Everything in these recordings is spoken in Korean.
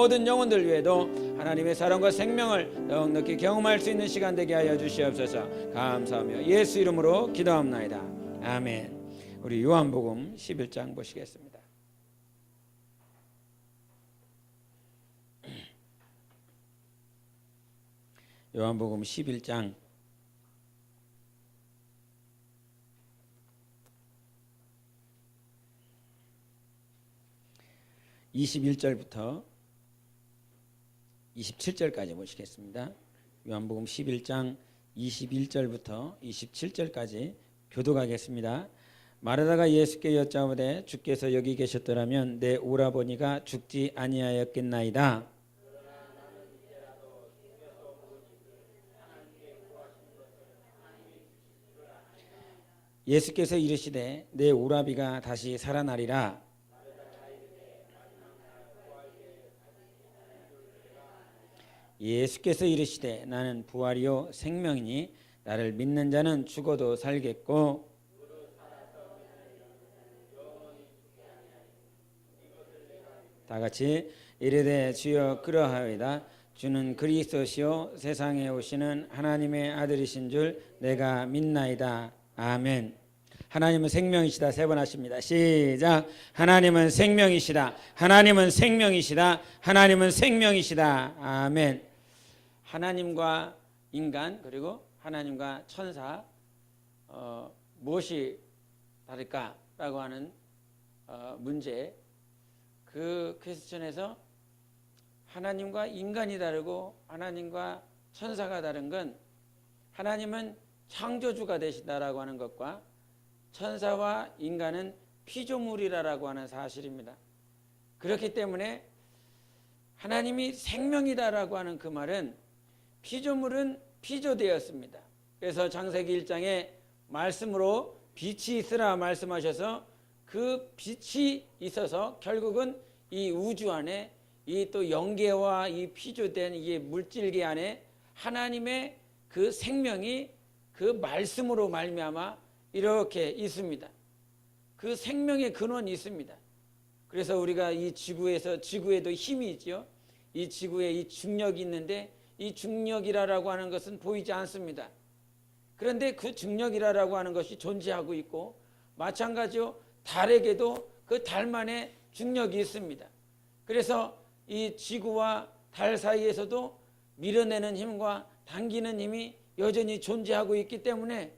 모든 영혼들 위에도 하나님의 사랑과 생명을 넉넉히 경험할 수 있는 시간 되게 하여 주시옵소서. 감사하며 예수 이름으로 기도합나이다. 아멘. 우리 요한복음 11장 보시겠습니다. 요한복음 11장 21절부터 27절까지 보시겠습니다. 요한복음 11장 21절부터 27절까지 교독하겠습니다. 마르다가 예수께 여짜오되 주께서 여기 계셨더라면 내 오라버니가 죽지 아니하였겠나이다. 예수께서 이르시되 내 오라비가 다시 살아나리라. 예수께서 이르시되 나는 부활이요 생명이니 나를 믿는 자는 죽어도 살겠고 다같이 이르되 주여 그러하이다. 주는 그리스도시요 세상에 오시는 하나님의 아들이신 줄 내가 믿나이다. 아멘. 하나님은 생명이시다. 세 번 하십니다. 시작. 하나님은 생명이시다. 하나님은 생명이시다. 하나님은 생명이시다. 아멘. 하나님과 인간 그리고 하나님과 천사 무엇이 다를까라고 하는 문제, 그 퀘스천에서 하나님과 인간이 다르고 하나님과 천사가 다른 건 하나님은 창조주가 되신다라고 하는 것과 천사와 인간은 피조물이라고 하는 사실입니다. 그렇기 때문에 하나님이 생명이다라고 하는 그 말은 피조물은 피조되었습니다. 그래서 창세기 1장에 말씀으로 빛이 있으라 말씀하셔서 그 빛이 있어서 결국은 이 우주 안에 이 또 영계와 이 피조된 이 물질계 안에 하나님의 그 생명이 그 말씀으로 말미암아 이렇게 있습니다. 그 생명의 근원이 있습니다. 그래서 우리가 이 지구에도 힘이 있죠. 이 지구에 이 중력이 있는데 이 중력이라고 하는 것은 보이지 않습니다. 그런데 그 중력이라고 하는 것이 존재하고 있고 마찬가지로 달에게도 그 달만의 중력이 있습니다. 그래서 이 지구와 달 사이에서도 밀어내는 힘과 당기는 힘이 여전히 존재하고 있기 때문에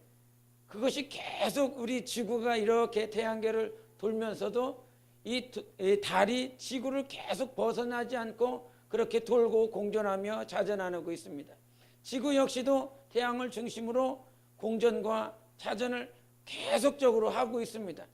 그것이 계속 우리 지구가 이렇게 태양계를 돌면서도 이 달이 지구를 계속 벗어나지 않고 그렇게 돌고 공전하며 자전하고 있습니다. 지구 역시도 태양을 중심으로 공전과 자전을 계속적으로 하고 있습니다.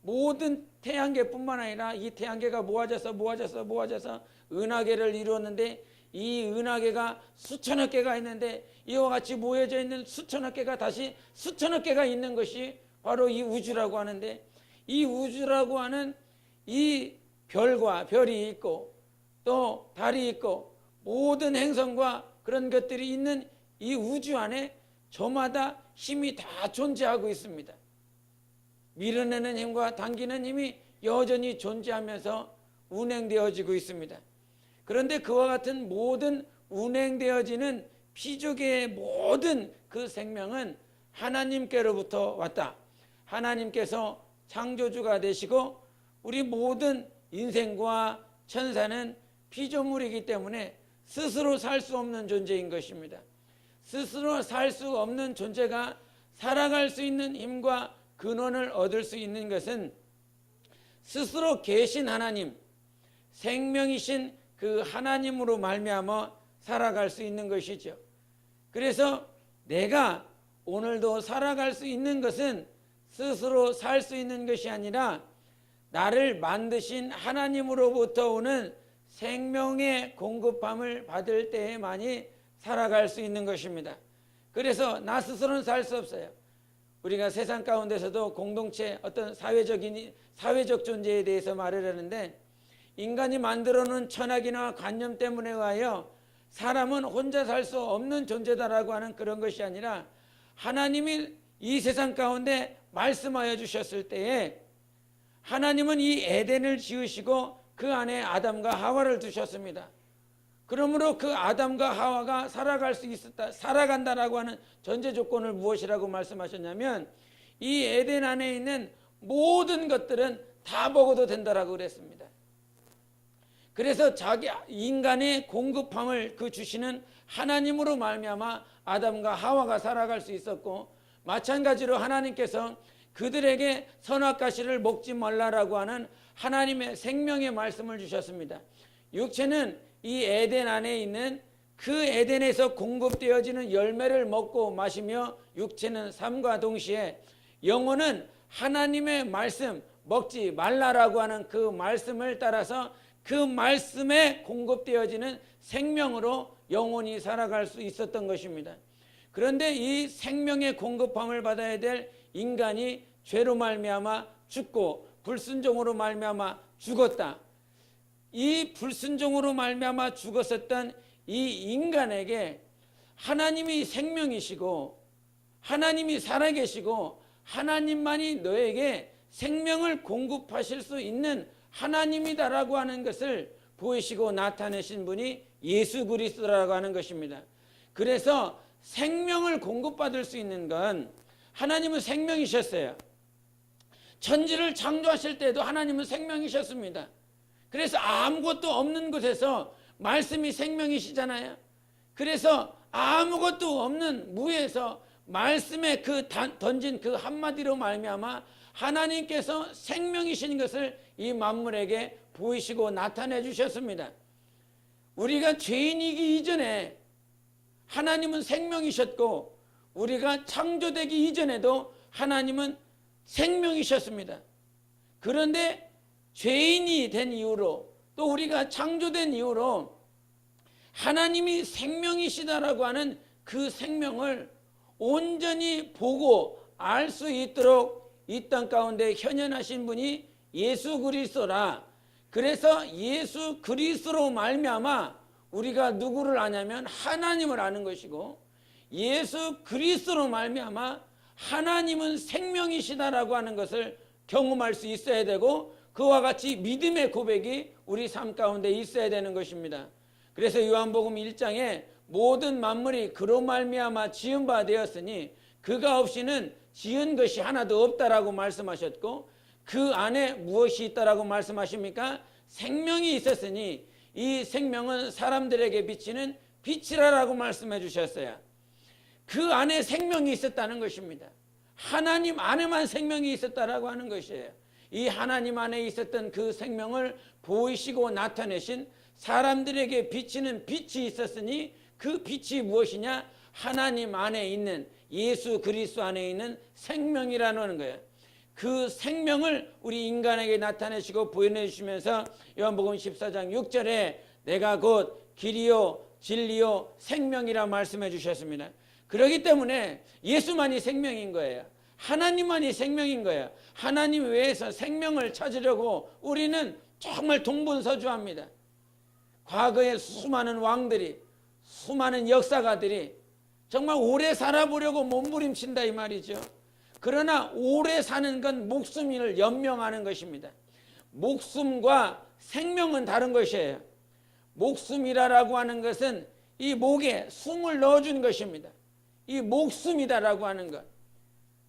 모든 태양계뿐만 아니라 이 태양계가 모아져서 은하계를 이루었는데 이 은하계가 수천억 개가 있는데 이와 같이 모여져 있는 수천억 개가 다시 수천억 개가 있는 것이 바로 이 우주라고 하는데 이 우주라고 하는 이 별과 별이 있고 또 달이 있고 모든 행성과 그런 것들이 있는 이 우주 안에 저마다 힘이 다 존재하고 있습니다. 밀어내는 힘과 당기는 힘이 여전히 존재하면서 운행되어지고 있습니다. 그런데 그와 같은 모든 운행되어지는 피조계의 모든 그 생명은 하나님께로부터 왔다. 하나님께서 창조주가 되시고 우리 모든 인생과 천사는 피조물이기 때문에 스스로 살 수 없는 존재인 것입니다. 스스로 살 수 없는 존재가 살아갈 수 있는 힘과 근원을 얻을 수 있는 것은 스스로 계신 하나님, 생명이신 그 하나님으로 말미암아 살아갈 수 있는 것이죠. 그래서 내가 오늘도 살아갈 수 있는 것은 스스로 살 수 있는 것이 아니라 나를 만드신 하나님으로부터 오는 생명의 공급함을 받을 때에만이 살아갈 수 있는 것입니다. 그래서 나 스스로는 살 수 없어요. 우리가 세상 가운데서도 공동체 어떤 사회적 존재에 대해서 말을 하는데 인간이 만들어놓은 철학이나 관념 때문에 의하여 사람은 혼자 살 수 없는 존재다라고 하는 그런 것이 아니라 하나님이 이 세상 가운데 말씀하여 주셨을 때에 하나님은 이 에덴을 지으시고 그 안에 아담과 하와를 두셨습니다. 그러므로 그 아담과 하와가 살아갈 수 있었다, 살아간다라고 하는 전제 조건을 무엇이라고 말씀하셨냐면 이 에덴 안에 있는 모든 것들은 다 먹어도 된다라고 그랬습니다. 그래서 자기 인간의 공급함을 그 주시는 하나님으로 말미암아 아담과 하와가 살아갈 수 있었고, 마찬가지로 하나님께서 그들에게 선악과 씨를 먹지 말라라고 하는 하나님의 생명의 말씀을 주셨습니다. 육체는 이 에덴 안에 있는 그 에덴에서 공급되어지는 열매를 먹고 마시며 육체는 삶과 동시에 영혼은 하나님의 말씀 먹지 말라라고 하는 그 말씀을 따라서 그 말씀에 공급되어지는 생명으로 영혼이 살아갈 수 있었던 것입니다. 그런데 이 생명의 공급함을 받아야 될 인간이 죄로 말미암아 죽고 불순종으로 말미암아 죽었다. 이 불순종으로 말미암아 죽었었던 이 인간에게 하나님이 생명이시고 하나님이 살아계시고 하나님만이 너에게 생명을 공급하실 수 있는 하나님이다라고 하는 것을 보이시고 나타내신 분이 예수 그리스도라고 하는 것입니다. 그래서 생명을 공급받을 수 있는 건 하나님은 생명이셨어요. 천지를 창조하실 때도 하나님은 생명이셨습니다. 그래서 아무것도 없는 곳에서 말씀이 생명이시잖아요. 그래서 아무것도 없는 무에서 말씀에 던진 그 한마디로 말미암아 하나님께서 생명이신 것을 이 만물에게 보이시고 나타내 주셨습니다. 우리가 죄인이기 이전에 하나님은 생명이셨고 우리가 창조되기 이전에도 하나님은 생명이셨습니다. 그런데 죄인이 된 이후로 또 우리가 창조된 이후로 하나님이 생명이시다라고 하는 그 생명을 온전히 보고 알 수 있도록 이 땅 가운데 현현하신 분이 예수 그리스도라. 그래서 예수 그리스도로 말미암아 우리가 누구를 아냐면 하나님을 아는 것이고, 예수 그리스도로 말미암아 하나님은 생명이시다라고 하는 것을 경험할 수 있어야 되고, 그와 같이 믿음의 고백이 우리 삶 가운데 있어야 되는 것입니다. 그래서 요한복음 1장에 모든 만물이 그로 말미암아 지은 바 되었으니 그가 없이는 지은 것이 하나도 없다라고 말씀하셨고, 그 안에 무엇이 있다라고 말씀하십니까? 생명이 있었으니 이 생명은 사람들에게 비치는 빛이라고 말씀해 주셨어요. 그 안에 생명이 있었다는 것입니다. 하나님 안에만 생명이 있었다라고 하는 것이에요. 이 하나님 안에 있었던 그 생명을 보이시고 나타내신, 사람들에게 비치는 빛이 있었으니 그 빛이 무엇이냐? 하나님 안에 있는 예수 그리스도 안에 있는 생명이라는 거예요. 그 생명을 우리 인간에게 나타내시고 보여주시면서 요한복음 14장 6절에 내가 곧 길이요 진리요 생명이라 말씀해 주셨습니다. 그렇기 때문에 예수만이 생명인 거예요. 하나님만이 생명인 거예요. 하나님 외에서 생명을 찾으려고 우리는 정말 동분서주합니다. 과거에 수많은 왕들이, 수많은 역사가들이 정말 오래 살아보려고 몸부림친다 이 말이죠. 그러나 오래 사는 건 목숨을 연명하는 것입니다. 목숨과 생명은 다른 것이에요. 목숨이라고 하는 것은 이 목에 숨을 넣어준 것입니다. 이 목숨이다라고 하는 것.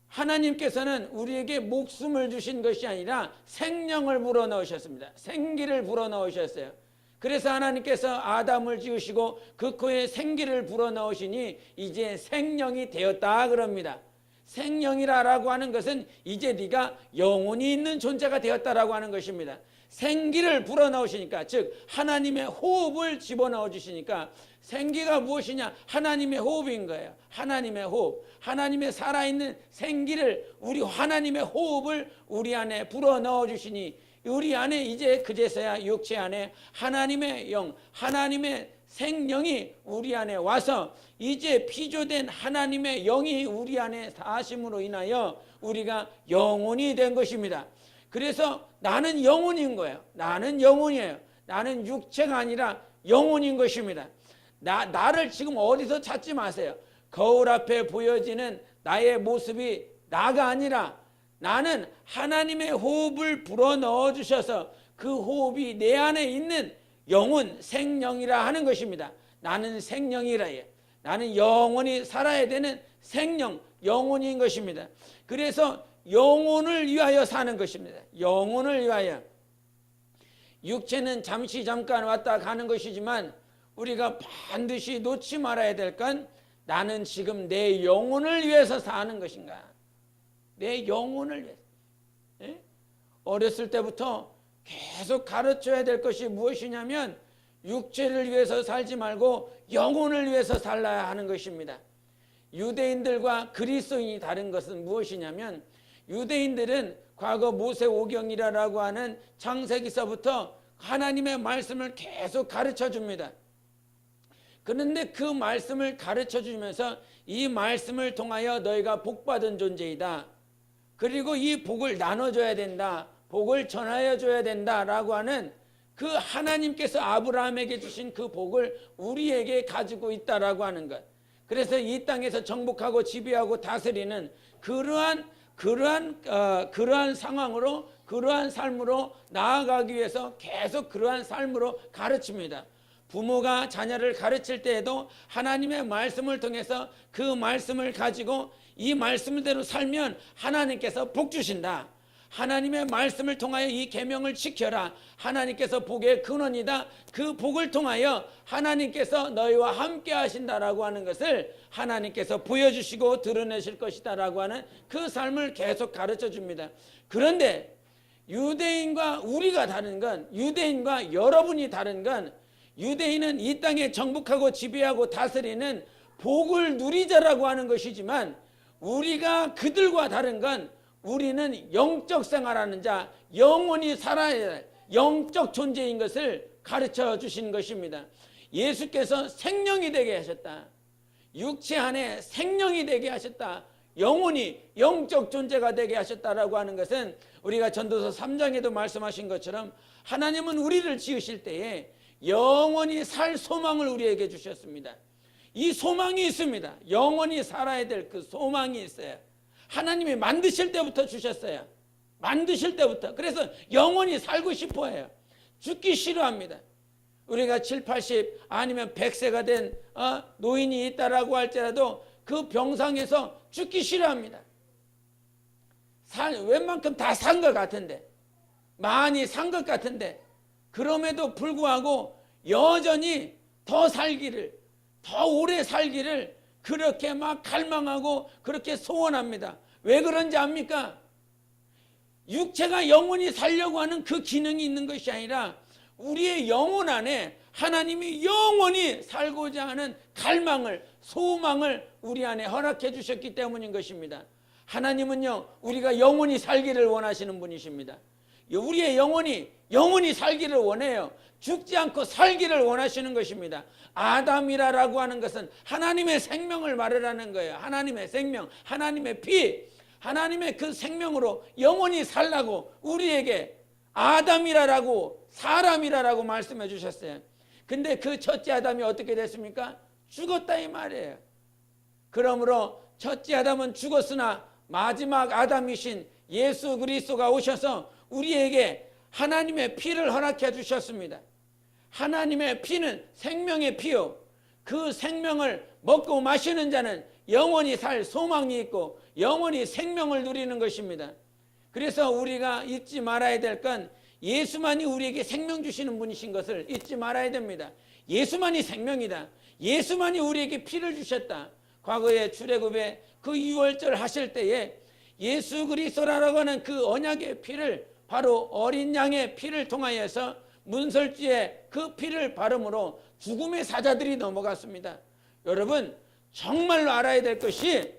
하나님께서는 우리에게 목숨을 주신 것이 아니라 생명을 불어넣으셨습니다. 생기를 불어넣으셨어요. 그래서 하나님께서 아담을 지으시고 그 코에 생기를 불어넣으시니 이제 생명이 되었다 그럽니다. 생명이라고 하는 것은 이제 네가 영혼이 있는 존재가 되었다라고 하는 것입니다. 생기를 불어넣으시니까, 즉 하나님의 호흡을 집어넣어 주시니까, 생기가 무엇이냐? 하나님의 호흡인 거예요. 하나님의 호흡, 하나님의 살아있는 생기를, 우리 하나님의 호흡을 우리 안에 불어넣어 주시니 우리 안에 이제 그제서야 육체 안에 하나님의 영, 하나님의 생명이 우리 안에 와서 이제 피조된 하나님의 영이 우리 안에 사심으로 인하여 우리가 영혼이 된 것입니다. 그래서 나는 영혼인 거예요. 나는 영혼이에요. 나는 육체가 아니라 영혼인 것입니다. 나를 지금 어디서 찾지 마세요. 거울 앞에 보여지는 나의 모습이 나가 아니라 나는 하나님의 호흡을 불어넣어 주셔서 그 호흡이 내 안에 있는 영혼, 생명이라 하는 것입니다. 나는 생명이라 해요. 나는 영원히 살아야 되는 생명, 영혼인 것입니다. 그래서 영혼을 위하여 사는 것입니다. 영혼을 위하여. 육체는 잠시 잠깐 왔다 가는 것이지만 우리가 반드시 놓지 말아야 될 건 나는 지금 내 영혼을 위해서 사는 것인가. 내 영혼을 위해서. 예? 어렸을 때부터 계속 가르쳐야 될 것이 무엇이냐면 육체를 위해서 살지 말고 영혼을 위해서 살아야 하는 것입니다. 유대인들과 그리스도인이 다른 것은 무엇이냐면 유대인들은 과거 모세오경이라고 하는 창세기서부터 하나님의 말씀을 계속 가르쳐 줍니다. 그런데 그 말씀을 가르쳐 주면서 이 말씀을 통하여 너희가 복받은 존재이다. 그리고 이 복을 나눠줘야 된다. 복을 전하여 줘야 된다라고 하는 그 하나님께서 아브라함에게 주신 그 복을 우리에게 가지고 있다라고 하는 것. 그래서 이 땅에서 정복하고 지배하고 다스리는 그러한 상황으로 그러한 삶으로 나아가기 위해서 계속 그러한 삶으로 가르칩니다. 부모가 자녀를 가르칠 때에도 하나님의 말씀을 통해서 그 말씀을 가지고 이 말씀대로 살면 하나님께서 복 주신다. 하나님의 말씀을 통하여 이 계명을 지켜라. 하나님께서 복의 근원이다. 그 복을 통하여 하나님께서 너희와 함께 하신다라고 하는 것을 하나님께서 보여주시고 드러내실 것이다라고 하는 그 삶을 계속 가르쳐 줍니다. 그런데 유대인과 우리가 다른 건, 유대인과 여러분이 다른 건, 유대인은 이 땅에 정복하고 지배하고 다스리는 복을 누리자라고 하는 것이지만 우리가 그들과 다른 건 우리는 영적 생활하는 자, 영원히 살아야 할 영적 존재인 것을 가르쳐 주신 것입니다. 예수께서 생명이 되게 하셨다. 육체 안에 생명이 되게 하셨다. 영혼이 영적 존재가 되게 하셨다라고 하는 것은 우리가 전도서 3장에도 말씀하신 것처럼 하나님은 우리를 지으실 때에 영원히 살 소망을 우리에게 주셨습니다. 이 소망이 있습니다. 영원히 살아야 될 그 소망이 있어요. 하나님이 만드실 때부터 주셨어요. 만드실 때부터. 그래서 영원히 살고 싶어 해요. 죽기 싫어합니다. 우리가 7, 80 아니면 100세가 된 노인이 있다라고 할지라도 그 병상에서 죽기 싫어합니다. 웬만큼 다 산 것 같은데, 많이 산 것 같은데, 그럼에도 불구하고 여전히 더 살기를, 더 오래 살기를 그렇게 막 갈망하고 그렇게 소원합니다. 왜 그런지 압니까? 육체가 영원히 살려고 하는 그 기능이 있는 것이 아니라 우리의 영혼 안에 하나님이 영원히 살고자 하는 갈망을, 소망을 우리 안에 허락해 주셨기 때문인 것입니다. 하나님은요, 우리가 영원히 살기를 원하시는 분이십니다. 우리의 영혼이 살기를 원해요. 죽지 않고 살기를 원하시는 것입니다. 아담이라고 하는 것은 하나님의 생명을 말하는 거예요. 하나님의 생명, 하나님의 피, 하나님의 그 생명으로 영원히 살라고 우리에게 아담이라고 사람이라고 말씀해 주셨어요. 근데 그 첫째 아담이 어떻게 됐습니까? 죽었다 이 말이에요. 그러므로 첫째 아담은 죽었으나 마지막 아담이신 예수 그리스도가 오셔서 우리에게 하나님의 피를 허락해 주셨습니다. 하나님의 피는 생명의 피요. 그 생명을 먹고 마시는 자는 영원히 살 소망이 있고 영원히 생명을 누리는 것입니다. 그래서 우리가 잊지 말아야 될 건 예수만이 우리에게 생명 주시는 분이신 것을 잊지 말아야 됩니다. 예수만이 생명이다. 예수만이 우리에게 피를 주셨다. 과거에 출애굽에 그 유월절 하실 때에 예수 그리스도라고 하는 그 언약의 피를 바로 어린 양의 피를 통하여서 문설주에 그 피를 바름으로 죽음의 사자들이 넘어갔습니다. 여러분 정말로 알아야 될 것이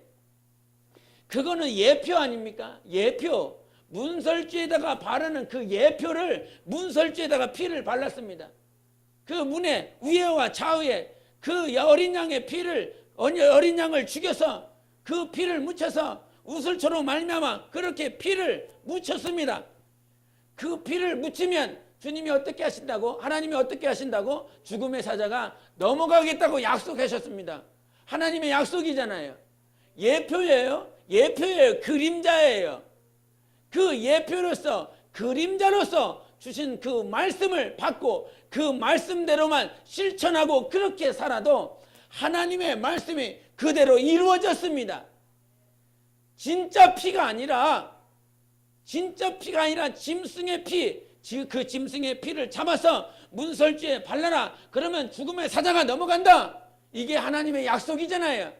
그거는 예표 아닙니까? 예표. 문설주에다가 바르는 그 예표를 문설주에다가 피를 발랐습니다. 그 문의 위에와 좌우에 그 어린 양의 피를, 어린 양을 죽여서 그 피를 묻혀서 우슬초로 말미암아 그렇게 피를 묻혔습니다. 그 피를 묻히면 주님이 어떻게 하신다고? 하나님이 어떻게 하신다고? 죽음의 사자가 넘어가겠다고 약속하셨습니다. 하나님의 약속이잖아요. 예표예요. 예표예요. 그림자예요. 그 예표로서, 그림자로서 주신 그 말씀을 받고 그 말씀대로만 실천하고 그렇게 살아도 하나님의 말씀이 그대로 이루어졌습니다. 진짜 피가 아니라 짐승의 피, 그 짐승의 피를 잡아서 문설주에 발라라. 그러면 죽음의 사자가 넘어간다. 이게 하나님의 약속이잖아요.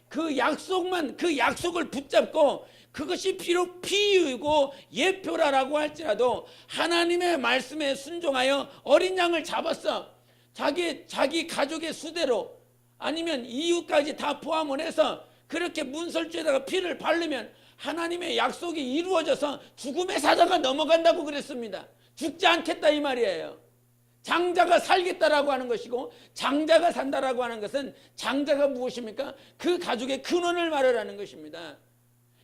그 약속을 붙잡고 그것이 비록 피이고 예표라라고 할지라도 하나님의 말씀에 순종하여 어린 양을 잡았어. 자기 가족의 수대로 아니면 이웃까지 다 포함을 해서 그렇게 문설주에다가 피를 바르면 하나님의 약속이 이루어져서 죽음의 사자가 넘어간다고 그랬습니다. 죽지 않겠다 이 말이에요. 장자가 살겠다라고 하는 것이고, 장자가 산다라고 하는 것은 장자가 무엇입니까? 그 가족의 근원을 말하라는 것입니다.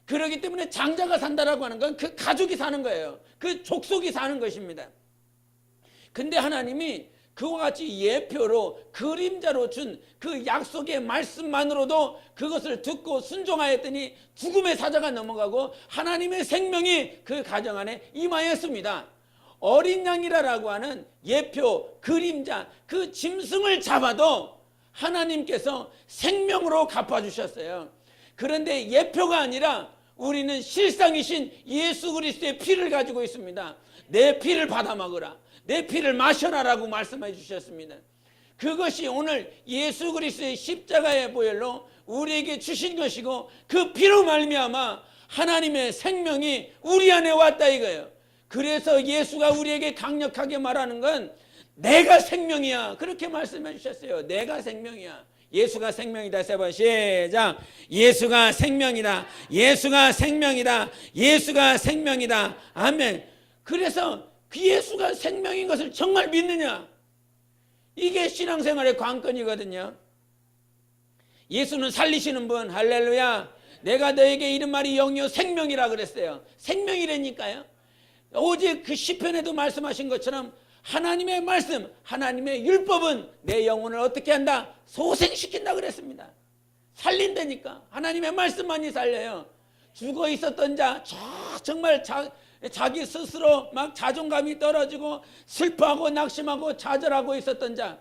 그렇기 때문에 장자가 산다라고 하는 건 그 가족이 사는 거예요. 그 족속이 사는 것입니다. 근데 하나님이 그와 같이 예표로 그림자로 준 그 약속의 말씀만으로도 그것을 듣고 순종하였더니 죽음의 사자가 넘어가고 하나님의 생명이 그 가정 안에 임하였습니다. 어린 양이라고 하는 예표, 그림자, 그 짐승을 잡아도 하나님께서 생명으로 갚아주셨어요. 그런데 예표가 아니라 우리는 실상이신 예수 그리스도의 피를 가지고 있습니다. 내 피를 받아 먹으라, 내 피를 마셔라라고 말씀해 주셨습니다. 그것이 오늘 예수 그리스도의 십자가의 보혈로 우리에게 주신 것이고, 그 피로 말미암아 하나님의 생명이 우리 안에 왔다 이거예요. 그래서 예수가 우리에게 강력하게 말하는 건 내가 생명이야, 그렇게 말씀해 주셨어요. 내가 생명이야. 예수가 생명이다. 세 번 시작. 예수가 생명이다. 예수가 생명이다. 예수가 생명이다. 아멘. 그래서 그 예수가 생명인 것을 정말 믿느냐? 이게 신앙생활의 관건이거든요. 예수는 살리시는 분. 할렐루야. 내가 너에게 이른 말이 영이요 생명이라 그랬어요. 생명이라니까요. 오직 그 시편에도 말씀하신 것처럼 하나님의 말씀, 하나님의 율법은 내 영혼을 어떻게 한다? 소생시킨다 그랬습니다. 살린다니까. 하나님의 말씀만이 살려요. 죽어 있었던 자, 정말 자기 스스로 막 자존감이 떨어지고 슬퍼하고 낙심하고 좌절하고 있었던 자,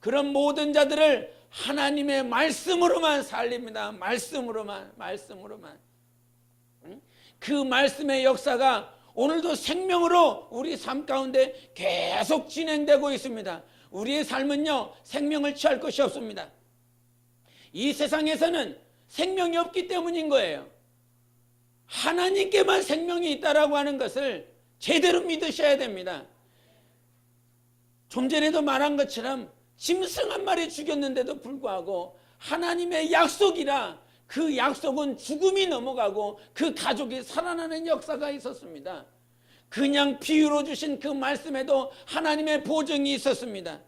그런 모든 자들을 하나님의 말씀으로만 살립니다. 말씀으로만. 그 말씀의 역사가 오늘도 생명으로 우리 삶 가운데 계속 진행되고 있습니다. 우리의 삶은요, 생명을 취할 것이 없습니다. 이 세상에서는 생명이 없기 때문인 거예요. 하나님께만 생명이 있다라고 하는 것을 제대로 믿으셔야 됩니다. 좀 전에도 말한 것처럼 짐승 한 마리 죽였는데도 불구하고 하나님의 약속이라 그 약속은 죽음이 넘어가고 그 가족이 살아나는 역사가 있었습니다. 그냥 비유로 주신 그 말씀에도 하나님의 보증이 있었습니다.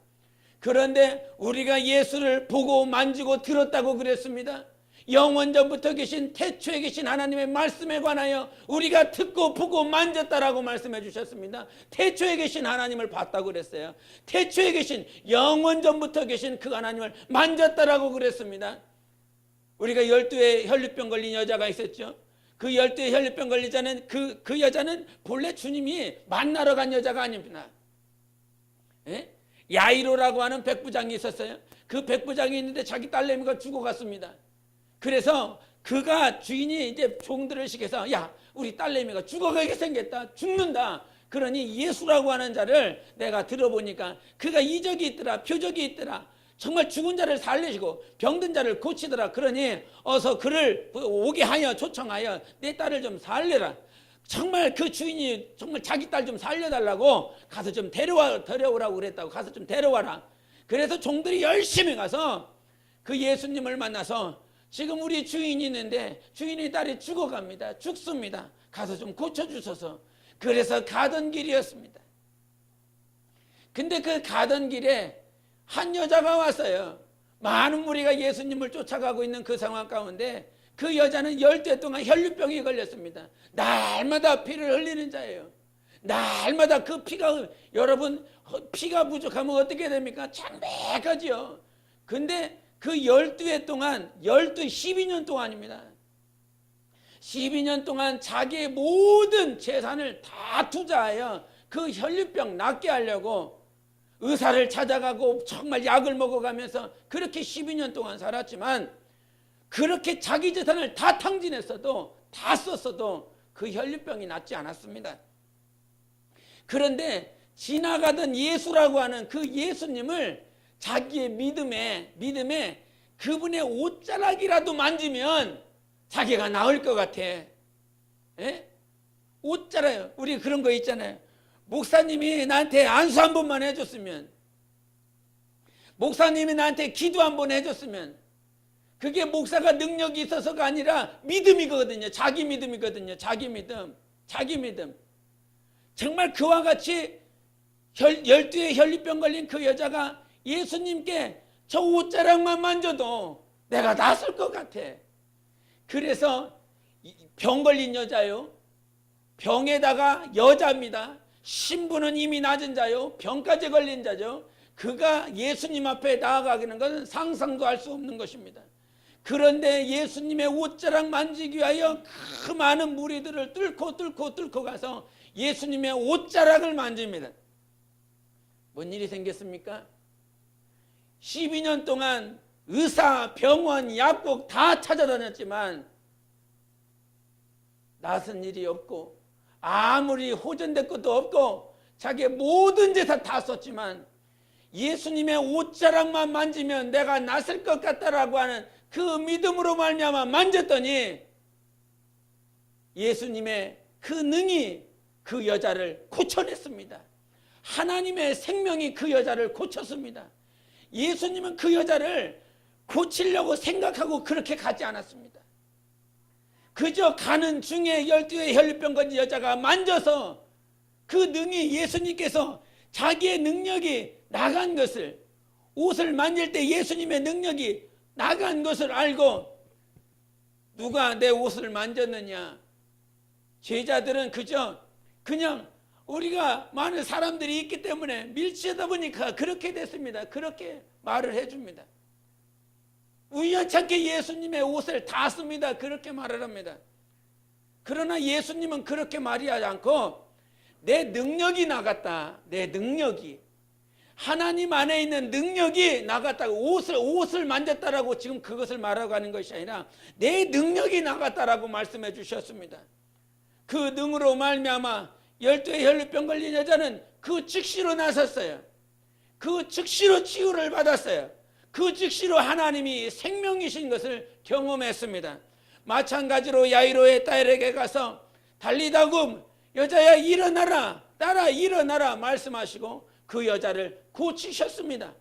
그런데 우리가 예수를 보고 만지고 들었다고 그랬습니다. 영원전부터 계신 태초에 계신 하나님의 말씀에 관하여 우리가 듣고 보고 만졌다라고 말씀해 주셨습니다. 태초에 계신 하나님을 봤다고 그랬어요. 태초에 계신 영원전부터 계신 그 하나님을 만졌다라고 그랬습니다. 우리가 12의 혈류병 걸린 여자가 있었죠. 그 12의 혈류병 걸린 자는 그 여자는 본래 주님이 만나러 간 여자가 아닙니다. 예? 야이로라고 하는 백부장이 있었어요. 그 백부장이 있는데 자기 딸내미가 죽어갔습니다. 그래서 그가 주인이 이제 종들을 시켜서, 야, 우리 딸내미가 죽어가게 생겼다, 죽는다. 그러니 예수라고 하는 자를 내가 들어보니까 그가 이적이 있더라, 표적이 있더라. 정말 죽은 자를 살리시고 병든 자를 고치더라. 그러니 어서 그를 오게 하여 초청하여 내 딸을 좀 살려라. 정말 그 주인이 정말 자기 딸 좀 살려달라고 가서 좀 데려오라고 그랬다고. 가서 좀 데려와라. 그래서 종들이 열심히 가서 그 예수님을 만나서, 지금 우리 주인이 있는데 주인의 딸이 죽어갑니다. 죽습니다. 가서 좀 고쳐주소서. 그래서 가던 길이었습니다. 근데 그 가던 길에 한 여자가 왔어요. 많은 무리가 예수님을 쫓아가고 있는 그 상황 가운데 그 여자는 10대 동안 혈류병이 걸렸습니다. 날마다 피를 흘리는 자예요. 날마다 그 피가, 여러분, 피가 부족하면 어떻게 됩니까? 창백하지요. 근데 그 12회 동안, 12년 동안입니다. 12년 동안 자기의 모든 재산을 다 투자하여 그 혈류병 낫게 하려고 의사를 찾아가고 정말 약을 먹어가면서 그렇게 12년 동안 살았지만, 그렇게 자기 재산을 다 탕진했어도, 다 썼어도 그 혈류병이 낫지 않았습니다. 그런데 지나가던 예수라고 하는 그 예수님을 자기의 믿음에 그분의 옷자락이라도 만지면 자기가 나을 것 같아. 예? 옷자락, 우리 그런 거 있잖아요. 목사님이 나한테 안수 한 번만 해줬으면, 목사님이 나한테 기도 한 번 해줬으면, 그게 목사가 능력이 있어서가 아니라 믿음이거든요. 자기 믿음이거든요. 자기 믿음. 정말 그와 같이 12의 혈류병 걸린 그 여자가 예수님께 저 옷자락만 만져도 내가 낫을 것 같아. 그래서 병 걸린 여자요, 병에다가 여자입니다. 신분은 이미 낮은 자요, 병까지 걸린 자죠. 그가 예수님 앞에 나아가는 것은 상상도 할 수 없는 것입니다. 그런데 예수님의 옷자락 만지기 위하여 그 많은 무리들을 뚫고 가서 예수님의 옷자락을 만집니다. 뭔 일이 생겼습니까? 12년 동안 의사, 병원, 약국 다 찾아다녔지만 낫은 일이 없고, 아무리 호전될 것도 없고, 자기의 모든 재산 다 썼지만 예수님의 옷자락만 만지면 내가 낫을 것 같다라고 하는 그 믿음으로 말미암아 만졌더니 예수님의 그 능이 그 여자를 고쳐냈습니다. 하나님의 생명이 그 여자를 고쳤습니다. 예수님은 그 여자를 고치려고 생각하고 그렇게 가지 않았습니다. 그저 가는 중에 12의 혈류병 걸린 여자가 만져서 그 능이, 예수님께서 자기의 능력이 나간 것을, 옷을 만질 때 예수님의 능력이 나간 것을 알고, 누가 내 옷을 만졌느냐? 제자들은 그냥 우리가 많은 사람들이 있기 때문에 밀치다 보니까 그렇게 됐습니다. 그렇게 말을 해줍니다. 우연찮게 예수님의 옷을 다 씁니다. 그렇게 말을 합니다. 그러나 예수님은 그렇게 말하지 않고 내 능력이 나갔다. 내 능력이, 하나님 안에 있는 능력이 나갔다고, 옷을 만졌다라고 지금 그것을 말하고 하는 것이 아니라 내 능력이 나갔다라고 말씀해 주셨습니다. 그 능으로 말미암아 12의 혈류병 걸린 여자는 그 즉시로 나섰어요. 그 즉시로 치유를 받았어요. 그 즉시로 하나님이 생명이신 것을 경험했습니다. 마찬가지로 야이로의 딸에게 가서 달리다굼, 여자야 일어나라, 딸아 일어나라 말씀하시고 그 여자를 고치셨습니다.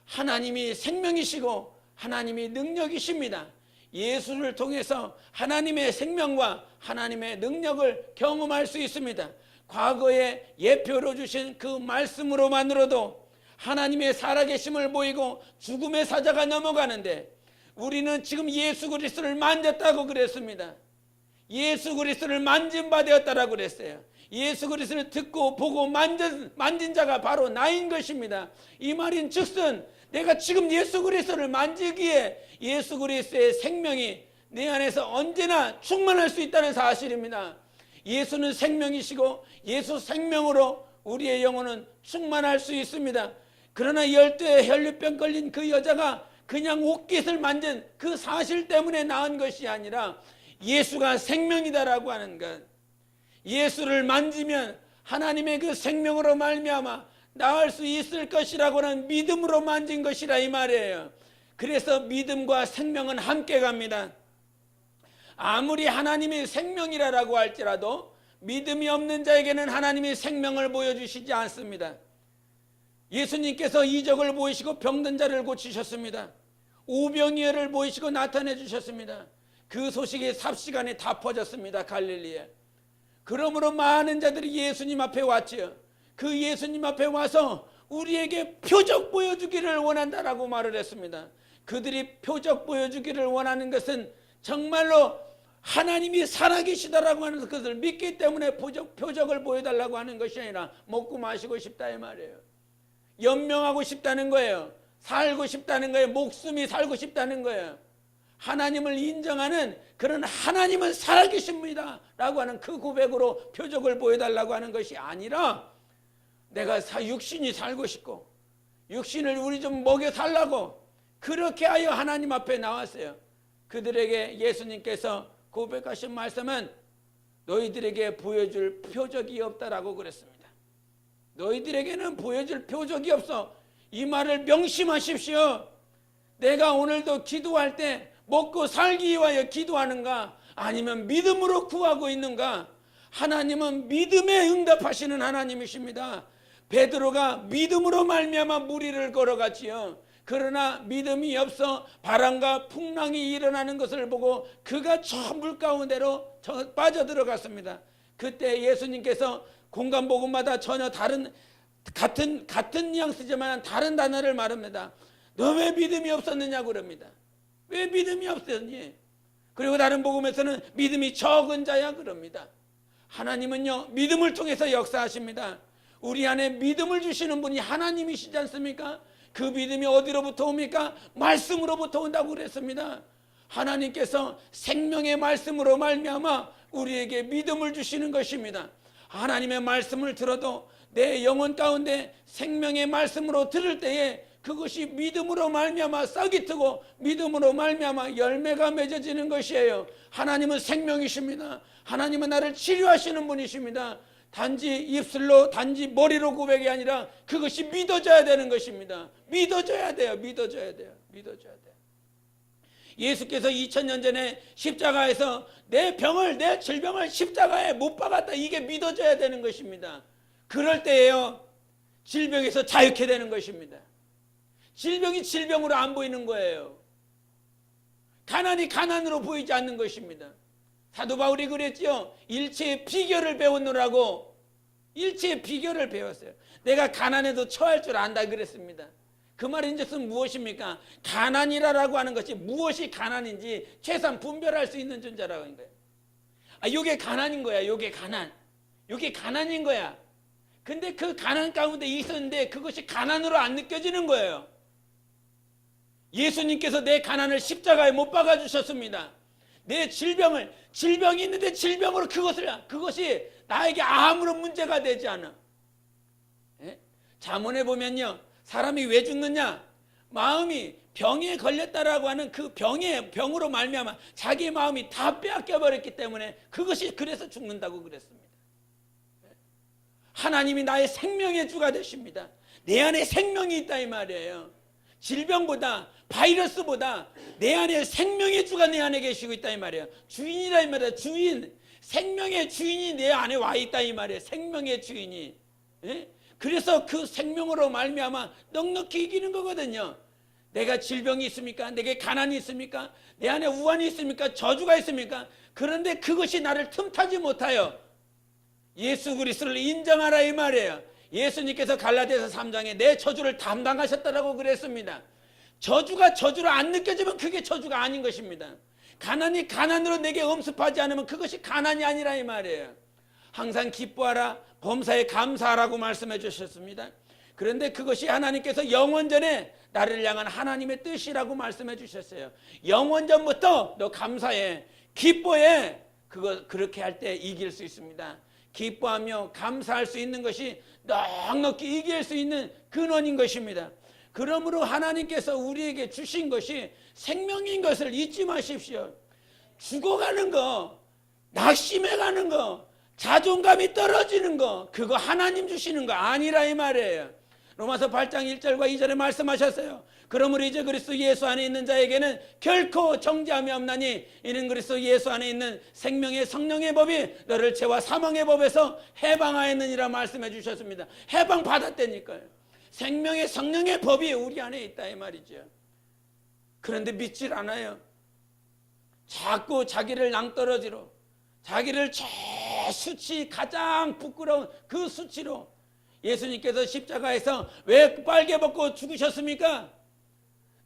하나님이 생명이시고 하나님이 능력이십니다. 예수를 통해서 하나님의 생명과 하나님의 능력을 경험할 수 있습니다. 과거에 예표로 주신 그 말씀으로만으로도 하나님의 살아계심을 보이고 죽음의 사자가 넘어가는데, 우리는 지금 예수 그리스도를 만졌다고 그랬습니다. 예수 그리스도를 만진 바 되었다라고 그랬어요. 예수 그리스도를 듣고 보고 만진 자가 바로 나인 것입니다. 이 말인 즉슨 내가 지금 예수 그리스도를 만지기에 예수 그리스도의 생명이 내 안에서 언제나 충만할 수 있다는 사실입니다. 예수는 생명이시고 예수 생명으로 우리의 영혼은 충만할 수 있습니다. 그러나 12의 혈류병 걸린 그 여자가 그냥 옷깃을 만진 그 사실 때문에 나은 것이 아니라 예수가 생명이다라고 하는 것, 예수를 만지면 하나님의 그 생명으로 말미암아 나을 수 있을 것이라고는 믿음으로 만진 것이라 이 말이에요. 그래서 믿음과 생명은 함께 갑니다. 아무리 하나님이 생명이라고 할지라도 믿음이 없는 자에게는 하나님이 생명을 보여주시지 않습니다. 예수님께서 이적을 보이시고 병든 자를 고치셨습니다. 오병이어를 보이시고 나타내 주셨습니다. 그 소식이 삽시간에 다 퍼졌습니다. 갈릴리에. 그러므로 많은 자들이 예수님 앞에 왔지요. 그 예수님 앞에 와서 우리에게 표적 보여주기를 원한다라고 말을 했습니다. 그들이 표적 보여주기를 원하는 것은 정말로 하나님이 살아계시다라고 하는 것을 믿기 때문에 표적을 보여달라고 하는 것이 아니라 먹고 마시고 싶다 이 말이에요. 연명하고 싶다는 거예요. 살고 싶다는 거예요. 목숨이 살고 싶다는 거예요. 하나님을 인정하는 그런 하나님은 살아계십니다 라고 하는 그 고백으로 표적을 보여달라고 하는 것이 아니라 내가 육신이 살고 싶고 육신을 우리 좀 먹여 살라고 그렇게 하여 하나님 앞에 나왔어요. 그들에게 예수님께서 고백하신 말씀은 너희들에게 보여줄 표적이 없다라고 그랬습니다. 너희들에게는 보여줄 표적이 없어. 이 말을 명심하십시오. 내가 오늘도 기도할 때 먹고 살기 위하여 기도하는가 아니면 믿음으로 구하고 있는가? 하나님은 믿음에 응답하시는 하나님이십니다. 베드로가 믿음으로 말미암아 무리를 걸어갔지요. 그러나 믿음이 없어 바람과 풍랑이 일어나는 것을 보고 그가 저 물 가운데로 빠져들어갔습니다. 그때 예수님께서 공간복음마다 전혀 다른 같은 뉘앙스지만 다른 단어를 말합니다. 너 왜 믿음이 없었느냐고 그럽니다. 왜 믿음이 없었니? 그리고 다른 복음에서는 믿음이 적은 자야 그럽니다. 하나님은요 믿음을 통해서 역사하십니다. 우리 안에 믿음을 주시는 분이 하나님이시지 않습니까? 그 믿음이 어디로부터 옵니까? 말씀으로부터 온다고 그랬습니다. 하나님께서 생명의 말씀으로 말미암아 우리에게 믿음을 주시는 것입니다. 하나님의 말씀을 들어도 내 영혼 가운데 생명의 말씀으로 들을 때에 그것이 믿음으로 말미암아 싹이 트고 믿음으로 말미암아 열매가 맺어지는 것이에요. 하나님은 생명이십니다. 하나님은 나를 치료하시는 분이십니다. 단지 입술로 단지 머리로 고백이 아니라 그것이 믿어져야 되는 것입니다. 믿어져야 돼요. 믿어져야 돼요. 믿어져야 돼요. 예수께서 2000년 전에 십자가에서 내 병을 내 질병을 십자가에 못 박았다. 이게 믿어져야 되는 것입니다. 그럴 때에요 질병에서 자유케 되는 것입니다. 질병이 질병으로 안 보이는 거예요. 가난이 가난으로 보이지 않는 것입니다. 사도 바울이 그랬죠. 일체의 비결을 배웠노라고. 일체의 비결을 배웠어요. 내가 가난에도 처할 줄 안다 그랬습니다. 그 말인 뜻은 무엇입니까? 가난이라고 하는 것이 무엇이 가난인지 최소한 분별할 수 있는 존재라고 하는 거예요. 요게 가난인 거야. 요게 가난. 요게 가난인 거야. 근데 그 가난 가운데 있었는데 그것이 가난으로 안 느껴지는 거예요. 예수님께서 내 가난을 십자가에 못 박아주셨습니다. 내 질병이 있는데 질병으로 그것이 나에게 아무런 문제가 되지 않아. 예? 잠언에 보면요. 사람이 왜 죽느냐? 마음이 병에 걸렸다라고 하는 그 병으로 말미암아 자기 마음이 다 빼앗겨 버렸기 때문에 그것이 그래서 죽는다고 그랬습니다. 하나님이 나의 생명의 주가 되십니다. 내 안에 생명이 있다 이 말이에요. 질병보다 바이러스보다 내 안에 생명의 주가 내 안에 계시고 있다 이 말이에요. 주인이라 이 말이에요. 주인, 생명의 주인이 내 안에 와 있다 이 말이에요. 생명의 주인이. 예? 그래서 그 생명으로 말미암아 넉넉히 이기는 거거든요. 내가 질병이 있습니까? 내게 가난이 있습니까? 내 안에 우환이 있습니까? 저주가 있습니까? 그런데 그것이 나를 틈타지 못하여 예수 그리스도를 인정하라 이 말이에요. 예수님께서 갈라디아서 3장에 내 저주를 담당하셨다라고 그랬습니다. 저주가 저주로 안 느껴지면 그게 저주가 아닌 것입니다. 가난이 가난으로 내게 엄습하지 않으면 그것이 가난이 아니라 이 말이에요. 항상 기뻐하라 범사에 감사하라고 말씀해 주셨습니다. 그런데 그것이 하나님께서 영원전에 나를 향한 하나님의 뜻이라고 말씀해 주셨어요. 영원전부터 너 감사해 기뻐해. 그렇게 할 때 이길 수 있습니다. 기뻐하며 감사할 수 있는 것이 넉넉히 이길 수 있는 근원인 것입니다. 그러므로 하나님께서 우리에게 주신 것이 생명인 것을 잊지 마십시오. 죽어가는 거, 낙심해가는 거, 자존감이 떨어지는 거, 그거 하나님 주시는 거 아니라 이 말이에요. 로마서 8장 1절과 2절에 말씀하셨어요. 그러므로 이제 그리스도 예수 안에 있는 자에게는 결코 정죄함이 없나니 이는 그리스도 예수 안에 있는 생명의 성령의 법이 너를 죄와 사망의 법에서 해방하였느니라 말씀해 주셨습니다. 해방 받았다니까요. 생명의 성령의 법이 우리 안에 있다 이 말이죠. 그런데 믿질 않아요. 자꾸 자기를 낭떠러지로 자기를 저 수치 가장 부끄러운 그 수치로 예수님께서 십자가에서 왜 빨개 벗고 죽으셨습니까?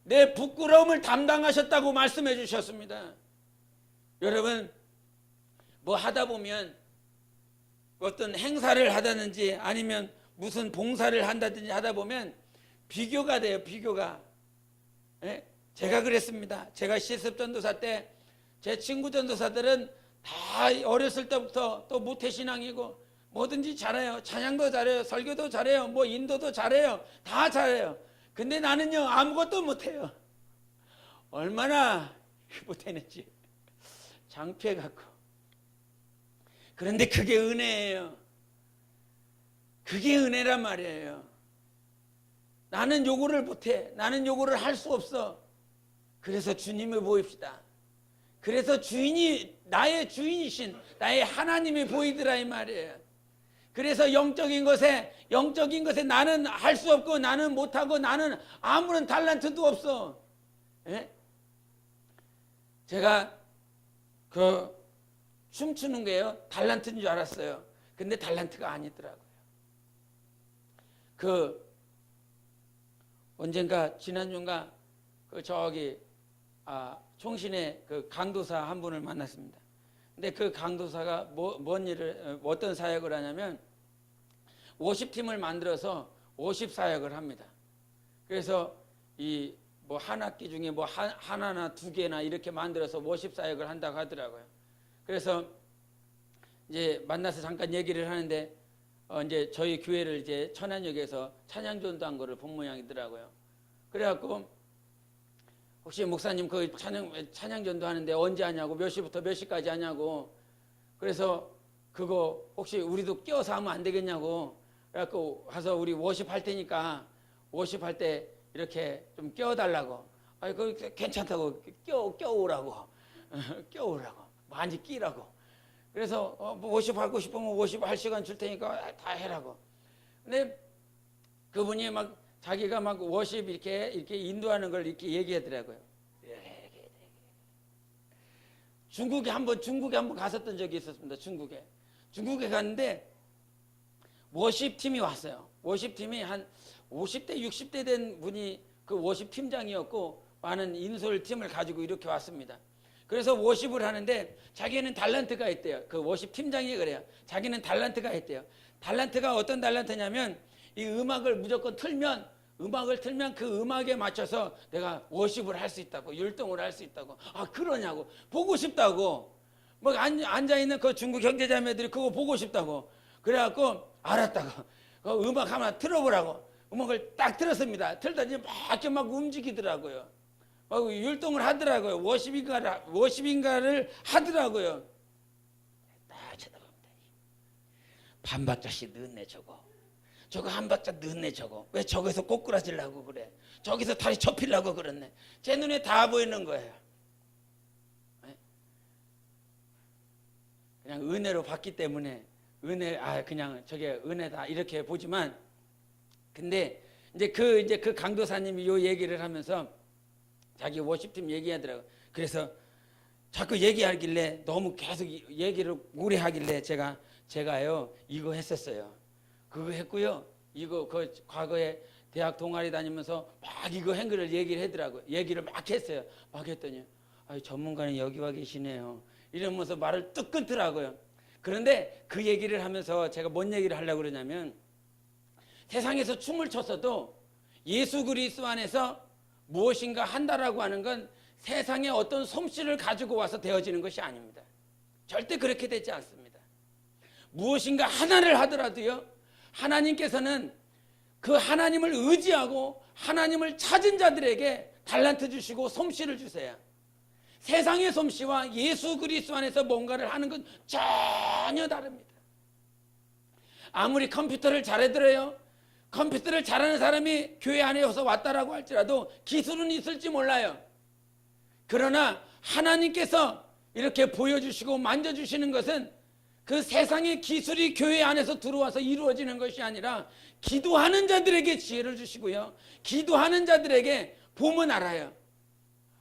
내 부끄러움을 담당하셨다고 말씀해 주셨습니다. 여러분 뭐 하다 보면 어떤 행사를 하다든지 아니면 무슨 봉사를 한다든지 하다 보면 비교가 돼요. 비교가. 예? 제가 그랬습니다. 제가 실습 전도사 때 제 친구 전도사들은 다 어렸을 때부터 또 모태신앙이고 뭐든지 잘해요. 찬양도 잘해요. 설교도 잘해요. 뭐 인도도 잘해요. 다 잘해요. 근데 나는요 아무것도 못해요. 얼마나 못했는지 창피해갖고. 그런데 그게 은혜예요. 그게 은혜란 말이에요. 나는 요거를 못해. 나는 요거를 할 수 없어. 그래서 주님을 보입시다. 그래서 주인이 나의 주인이신 나의 하나님이 보이더라 이 말이에요. 그래서 영적인 것에 나는 할 수 없고 나는 못하고 나는 아무런 달란트도 없어. 예? 제가 그 춤추는 게요 달란트인 줄 알았어요. 근데 달란트가 아니더라고요. 그 언젠가 지난주인가 그 저기 총신의 그 강도사 한 분을 만났습니다. 근데 그 강도사가 뭔 일을 어떤 사역을 하냐면 50팀을 만들어서 50사역을 합니다. 그래서 이 뭐 한 학기 중에 뭐 하나나 두 개나 이렇게 만들어서 50사역을 한다고 하더라고요. 그래서 이제 만나서 잠깐 얘기를 하는데 이제 저희 교회를 이제 천안역에서 찬양전도한 거를 본 모양이더라고요. 그래갖고 혹시 목사님 그 찬양전도 하는데 언제 하냐고 몇 시부터 몇 시까지 하냐고 그래서 그거 혹시 우리도 끼워서 하면 안 되겠냐고 그래갖고 가서 우리 워십 할 테니까 워십 할 때 이렇게 좀 끼워달라고 아니 그 괜찮다고 끼워오라고 끼워오라고 많이 끼라고 그래서 뭐 워십 하고 싶으면 워십 할 시간 줄 테니까 다 해라고. 근데 그분이 막 자기가 막 워십 이렇게 인도하는 걸 이렇게 얘기하더라고요. 중국에 한번 갔었던 적이 있었습니다. 중국에 갔는데 워십 팀이 왔어요. 워십 팀이 한 50대 60대 된 분이 그 워십 팀장이었고 많은 인솔 팀을 가지고 이렇게 왔습니다. 그래서 워십을 하는데 자기는 달란트가 있대요. 그 워십 팀장이 그래요. 자기는 달란트가 있대요. 달란트가 어떤 달란트냐면 이 음악을 무조건 틀면 그 음악에 맞춰서 내가 워십을 할 수 있다고 율동을 할 수 있다고 그러냐고 보고 싶다고 막 앉아있는 그 중국 형제자매들이 그거 보고 싶다고 그래갖고 알았다고 그 음악 하나 틀어보라고 음악을 딱 틀었습니다. 틀더니 막 움직이더라고요. 율동을 하더라고요. 워십인가를 하더라고요. 딱 쳐다봅니다. 반박자씩 넣었네 저거 한 박자 넣었네 저거. 왜 저기서 꼬꾸라지려고 그래. 저기서 다리 접히려고 그러네. 제 눈에 다 보이는 거예요. 그냥 은혜로 받기 때문에 그냥 저게 은혜다 이렇게 보지만 근데 이제 그 강도사님이 요 얘기를 하면서 자기 워십팀 얘기하더라고요. 그래서 자꾸 얘기하길래 너무 계속 얘기를 오래 하길래 제가요 이거 했었어요. 그거 했고요. 이거 그 과거에 대학 동아리 다니면서 막 이거 한 거를 얘기를 하더라고요. 얘기를 막 했어요. 막 했더니 전문가는 여기 와 계시네요. 이러면서 말을 뚝 끊더라고요. 그런데 그 얘기를 하면서 제가 뭔 얘기를 하려고 그러냐면 세상에서 춤을 췄어도 예수 그리스도 안에서 무엇인가 한다라고 하는 건 세상에 어떤 솜씨를 가지고 와서 되어지는 것이 아닙니다. 절대 그렇게 되지 않습니다. 무엇인가 하나를 하더라도요. 하나님께서는 그 하나님을 의지하고 하나님을 찾은 자들에게 달란트 주시고 솜씨를 주세요. 세상의 솜씨와 예수 그리스도 안에서 뭔가를 하는 건 전혀 다릅니다. 아무리 컴퓨터를 잘하더라요. 컴퓨터를 잘하는 사람이 교회 안에 와서 왔다라고 할지라도 기술은 있을지 몰라요. 그러나 하나님께서 이렇게 보여주시고 만져주시는 것은 그 세상의 기술이 교회 안에서 들어와서 이루어지는 것이 아니라 기도하는 자들에게 지혜를 주시고요. 기도하는 자들에게 보면 알아요.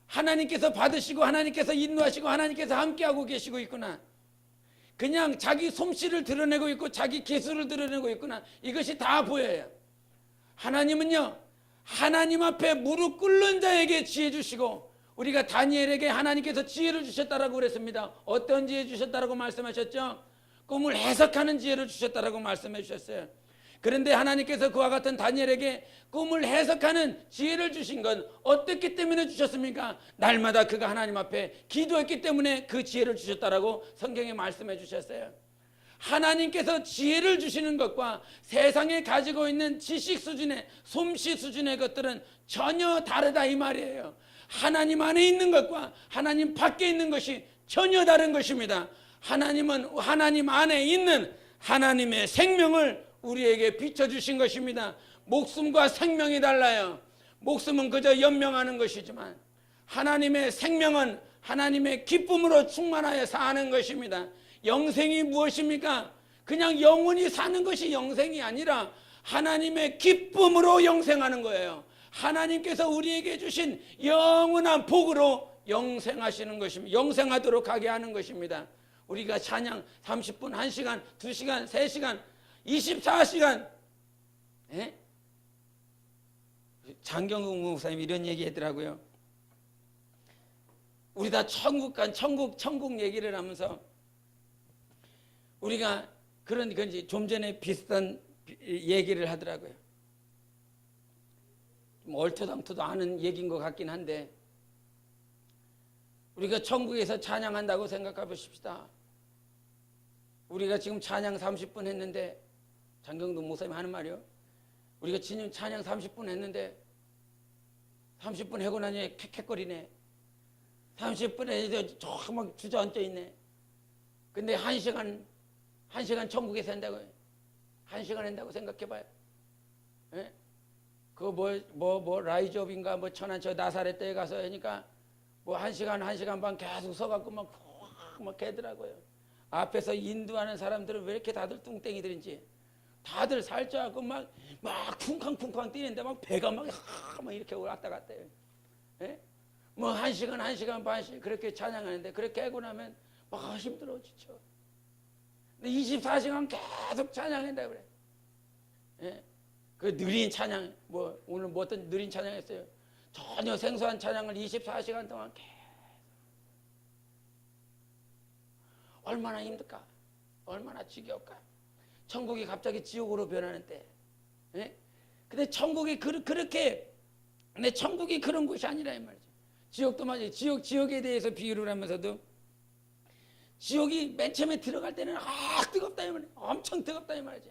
하나님께서 받으시고 하나님께서 인도하시고 하나님께서 함께하고 계시고 있구나. 그냥 자기 솜씨를 드러내고 있고 자기 기술을 드러내고 있구나. 이것이 다 보여요. 하나님은요. 하나님 앞에 무릎 꿇는 자에게 지혜 주시고 우리가 다니엘에게 하나님께서 지혜를 주셨다라고 그랬습니다. 어떤 지혜 주셨다라고 말씀하셨죠? 꿈을 해석하는 지혜를 주셨다라고 말씀해 주셨어요. 그런데 하나님께서 그와 같은 다니엘에게 꿈을 해석하는 지혜를 주신 건 어떻기 때문에 주셨습니까? 날마다 그가 하나님 앞에 기도했기 때문에 그 지혜를 주셨다라고 성경에 말씀해 주셨어요. 하나님께서 지혜를 주시는 것과 세상에 가지고 있는 지식 수준의 솜씨 수준의 것들은 전혀 다르다 이 말이에요. 하나님 안에 있는 것과 하나님 밖에 있는 것이 전혀 다른 것입니다. 하나님은 하나님 안에 있는 하나님의 생명을 우리에게 비춰주신 것입니다. 목숨과 생명이 달라요. 목숨은 그저 연명하는 것이지만 하나님의 생명은 하나님의 기쁨으로 충만하여 사는 것입니다. 영생이 무엇입니까? 그냥 영원히 사는 것이 영생이 아니라 하나님의 기쁨으로 영생하는 거예요. 하나님께서 우리에게 주신 영원한 복으로 영생하시는 것입니다. 영생하도록 하게 하는 것입니다. 우리가 찬양 30분, 1시간, 2시간, 3시간, 24시간 장경국 목사님이 이런 얘기 하더라고요. 우리 다 천국 얘기를 하면서 우리가 그런 건지 좀 전에 비슷한 얘기를 하더라고요. 좀 얼토당토도 아는 얘기인 것 같긴 한데 우리가 천국에서 찬양한다고 생각해 보십시다. 우리가 지금 찬양 30분 했는데 장경동 목사님 하는 말이요. 우리가 지금 찬양 30분 했는데 30분 하고 나니 캑캑거리네. 30분에 조금 주저앉아 있네. 근데 1시간 천국에서 한다고요. 1시간 한다고 생각해봐요. 예? 그 라이즈업인가 천안 저 나사렛에 가서 하니까 1시간 반 계속 서갖고 막 개더라고요. 앞에서 인도하는 사람들은 왜 이렇게 다들 뚱땡이들인지 다들 살쪄갖고 막 쿵쾅쿵쾅 뛰는데 막 배가 막 이렇게 왔다 갔다 해요. 예? 1시간 반씩 그렇게 찬양하는데 그렇게 하고 나면 막 힘들어 지쳐. 근데 24시간 계속 찬양한다 그래. 예? 그 느린 찬양, 오늘 어떤 느린 찬양 했어요. 전혀 생소한 찬양을 24시간 동안 계속. 얼마나 힘들까? 얼마나 지겨울까? 천국이 갑자기 지옥으로 변하는 때. 예? 근데 천국이 근데 천국이 그런 곳이 아니라 이 말이죠. 지옥도 맞아요. 지옥에 대해서 비유를 하면서도 지옥이 맨 처음에 들어갈 때는 뜨겁다 이 말이에요. 엄청 뜨겁다 이 말이지.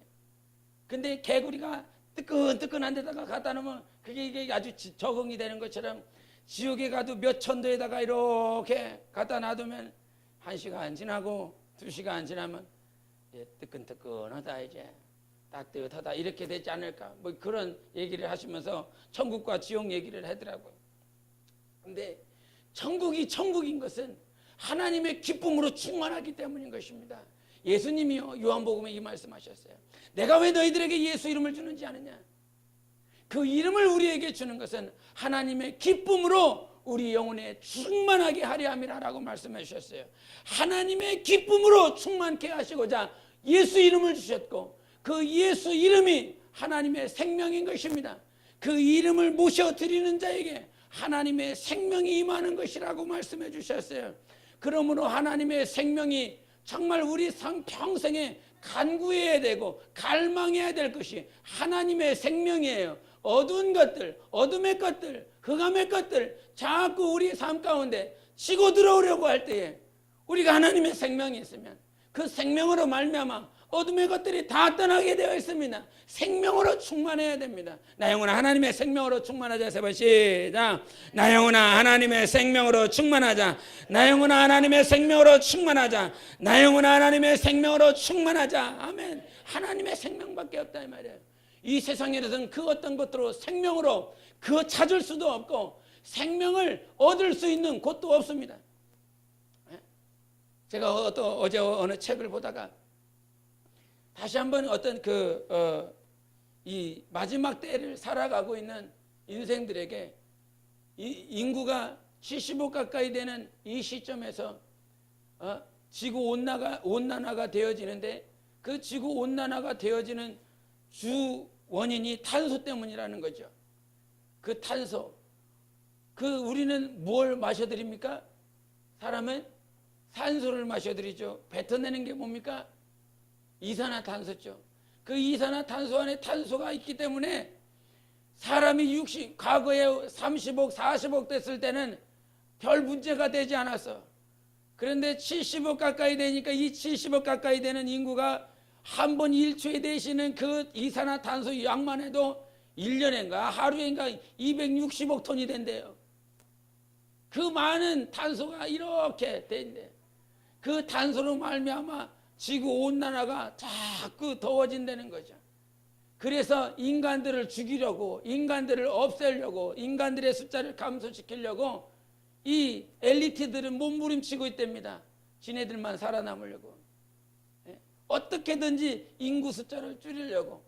근데 개구리가 뜨끈뜨끈한 데다가 갖다 놓으면 이게 아주 적응이 되는 것처럼 지옥에 가도 몇 천도에다가 이렇게 갖다 놔두면 1시간 지나고 2시간 지나면 뜨끈뜨끈하다 이제 따뜻하다 이렇게 되지 않을까 그런 얘기를 하시면서 천국과 지옥 얘기를 하더라고요. 근데 천국이 천국인 것은 하나님의 기쁨으로 충만하기 때문인 것입니다. 예수님이요 요한복음에 이 말씀하셨어요. 내가 왜 너희들에게 예수 이름을 주는지 아느냐? 그 이름을 우리에게 주는 것은 하나님의 기쁨으로 우리 영혼에 충만하게 하려 함이라고 말씀해 주셨어요. 하나님의 기쁨으로 충만케 하시고자 예수 이름을 주셨고 그 예수 이름이 하나님의 생명인 것입니다. 그 이름을 모셔드리는 자에게 하나님의 생명이 임하는 것이라고 말씀해 주셨어요. 그러므로 하나님의 생명이 정말 우리 평생에 간구해야 되고 갈망해야 될 것이 하나님의 생명이에요. 어두운 것들, 어둠의 것들, 흑암의 것들 자꾸 우리 삶 가운데 치고 들어오려고 할 때에 우리가 하나님의 생명이 있으면 그 생명으로 말미암아 어둠의 것들이 다 떠나게 되어 있습니다. 생명으로 충만해야 됩니다. 나 영혼아 하나님의 생명으로 충만하자. 세 번 시작. 나 영혼아 하나님의 생명으로 충만하자. 나 영혼아 하나님의 생명으로 충만하자. 나 영혼아 하나님의 생명으로 충만하자. 아멘. 하나님의 생명밖에 없다 이 말이에요. 이 세상에서는 그 어떤 것으로 생명으로 그 찾을 수도 없고 생명을 얻을 수 있는 곳도 없습니다. 제가 어제 어느 책을 보다가 다시 한번 어떤 이 마지막 때를 살아가고 있는 인생들에게 인구가 75 가까이 되는 이 시점에서 지구 온난화가 되어지는데 그 지구 온난화가 되어지는 주 원인이 탄소 때문이라는 거죠. 그 탄소, 우리는 뭘 마셔드립니까? 사람은 산소를 마셔드리죠. 뱉어내는 게 뭡니까? 이산화탄소죠. 그 이산화탄소 안에 탄소가 있기 때문에 사람이 과거에 30억, 40억 됐을 때는 별 문제가 되지 않았어. 그런데 70억 가까이 되니까 이 70억 가까이 되는 인구가 한 번 1초에 내쉬는 그 이산화탄소 양만 해도 1년인가 하루인가 260억 톤이 된대요. 그 많은 탄소가 이렇게 된대. 그 탄소로 말미암아 지구온난화가 자꾸 더워진다는 거죠. 그래서 인간들을 죽이려고, 인간들을 없애려고, 인간들의 숫자를 감소시키려고 이 엘리트들은 몸부림치고 있답니다. 지네들만 살아남으려고. 어떻게든지 인구 숫자를 줄이려고.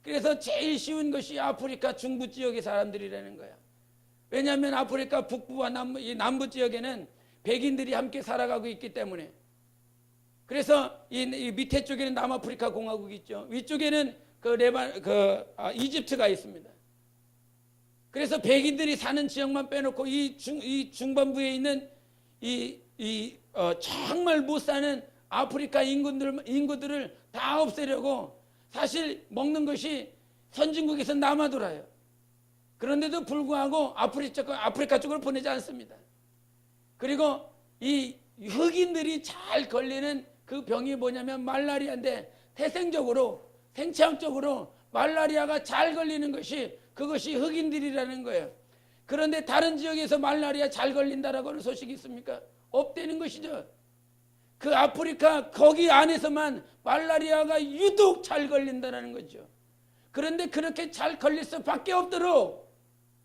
그래서 제일 쉬운 것이 아프리카 중부 지역의 사람들이라는 거야. 왜냐하면 아프리카 북부와 남부 지역에는 백인들이 함께 살아가고 있기 때문에. 그래서 이 밑에 쪽에는 남아프리카 공화국이 있죠. 위쪽에는 이집트가 있습니다. 그래서 백인들이 사는 지역만 빼놓고 이 중반부에 있는 정말 못 사는 아프리카 인구들을 다 없애려고 사실 먹는 것이 선진국에서 남아돌아요. 그런데도 불구하고 아프리카 쪽으로 보내지 않습니다. 그리고 이 흑인들이 잘 걸리는 그 병이 뭐냐면 말라리아인데 태생적으로 생체학적으로 말라리아가 잘 걸리는 것이 그것이 흑인들이라는 거예요. 그런데 다른 지역에서 말라리아 잘 걸린다라고 하는 소식이 있습니까? 없다는 것이죠. 그 아프리카 거기 안에서만 말라리아가 유독 잘 걸린다는 거죠. 그런데 그렇게 잘 걸릴 수밖에 없도록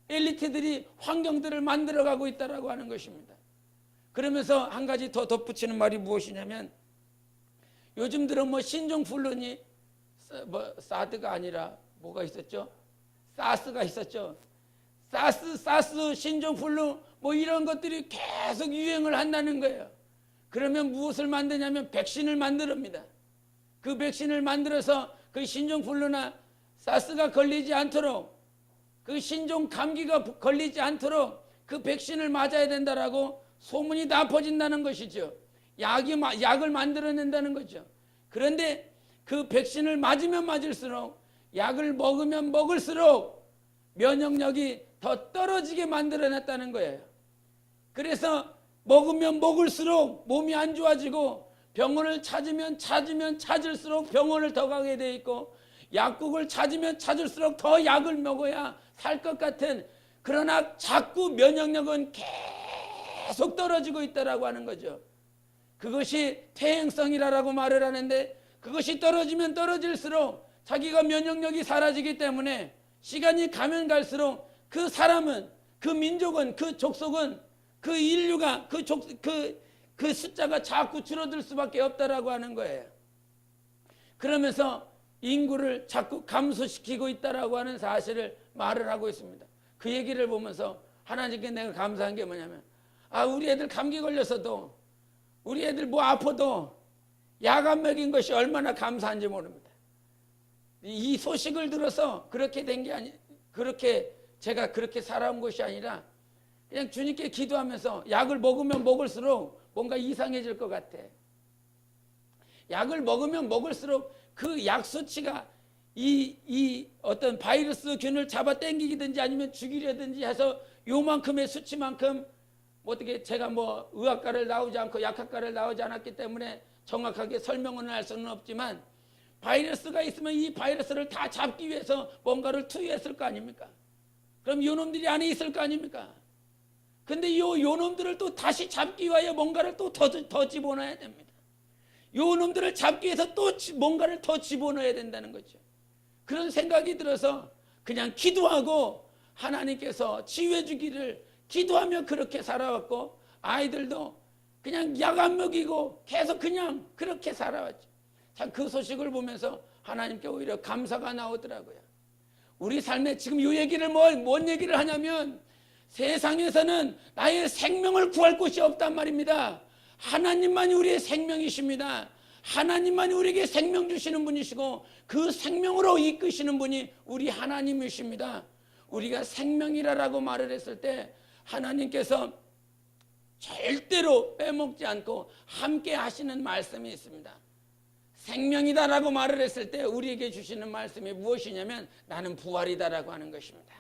엘리트들이 환경들을 만들어가고 있다라고 하는 것입니다. 그러면서 한 가지 더 덧붙이는 말이 무엇이냐면 요즘 들어 신종플루니 사드가 아니라 뭐가 있었죠? 사스가 있었죠. 사스, 신종플루 이런 것들이 계속 유행을 한다는 거예요. 그러면 무엇을 만드냐면 백신을 만듭니다. 그 백신을 만들어서 그 신종플루나 사스가 걸리지 않도록 그 신종 감기가 걸리지 않도록 그 백신을 맞아야 된다라고 소문이 다 퍼진다는 것이죠. 약을 만들어낸다는 거죠. 그런데 그 백신을 맞으면 맞을수록 약을 먹으면 먹을수록 면역력이 더 떨어지게 만들어냈다는 거예요. 그래서 먹으면 먹을수록 몸이 안 좋아지고 병원을 찾으면 찾을수록 병원을 더 가게 돼 있고 약국을 찾으면 찾을수록 더 약을 먹어야 살 것 같은 그러나 자꾸 면역력은 계속 떨어지고 있다라고 하는 거죠. 그것이 퇴행성이라고 말을 하는데 그것이 떨어지면 떨어질수록 자기가 면역력이 사라지기 때문에 시간이 가면 갈수록 그 사람은 그 민족은 그 족속은 그 인류가 그 숫자가 자꾸 줄어들 수밖에 없다라고 하는 거예요. 그러면서 인구를 자꾸 감소시키고 있다라고 하는 사실을 말을 하고 있습니다. 그 얘기를 보면서 하나님께 내가 감사한 게 뭐냐면 우리 애들 감기 걸렸어도 우리 애들 아파도 약 안 먹인 것이 얼마나 감사한지 모릅니다. 이 소식을 들어서 그렇게 된 게 제가 그렇게 살아온 것이 아니라 그냥 주님께 기도하면서 약을 먹으면 먹을수록 뭔가 이상해질 것 같아. 약을 먹으면 먹을수록 그 약 수치가 이 어떤 바이러스 균을 잡아 당기든지 아니면 죽이려든지 해서 요만큼의 수치만큼 어떻게 제가 의학과를 나오지 않고 약학과를 나오지 않았기 때문에 정확하게 설명은 할 수는 없지만 바이러스가 있으면 이 바이러스를 다 잡기 위해서 뭔가를 투여했을 거 아닙니까? 그럼 요놈들이 안에 있을 거 아닙니까? 근데 요놈들을 또 다시 잡기 위하여 뭔가를 또 더 집어넣어야 됩니다. 요놈들을 잡기 위해서 또 뭔가를 더 집어넣어야 된다는 거죠. 그런 생각이 들어서 그냥 기도하고 하나님께서 치유해 주기를 기도하며 그렇게 살아왔고 아이들도 그냥 약 안 먹이고 계속 그냥 그렇게 살아왔죠. 참 그 소식을 보면서 하나님께 오히려 감사가 나오더라고요. 우리 삶에 지금 이 얘기를 뭔 얘기를 하냐면 세상에서는 나의 생명을 구할 곳이 없단 말입니다. 하나님만이 우리의 생명이십니다. 하나님만이 우리에게 생명 주시는 분이시고 그 생명으로 이끄시는 분이 우리 하나님이십니다. 우리가 생명이라고 말을 했을 때 하나님께서 절대로 빼먹지 않고 함께 하시는 말씀이 있습니다. 생명이다라고 말을 했을 때 우리에게 주시는 말씀이 무엇이냐면 나는 부활이다라고 하는 것입니다.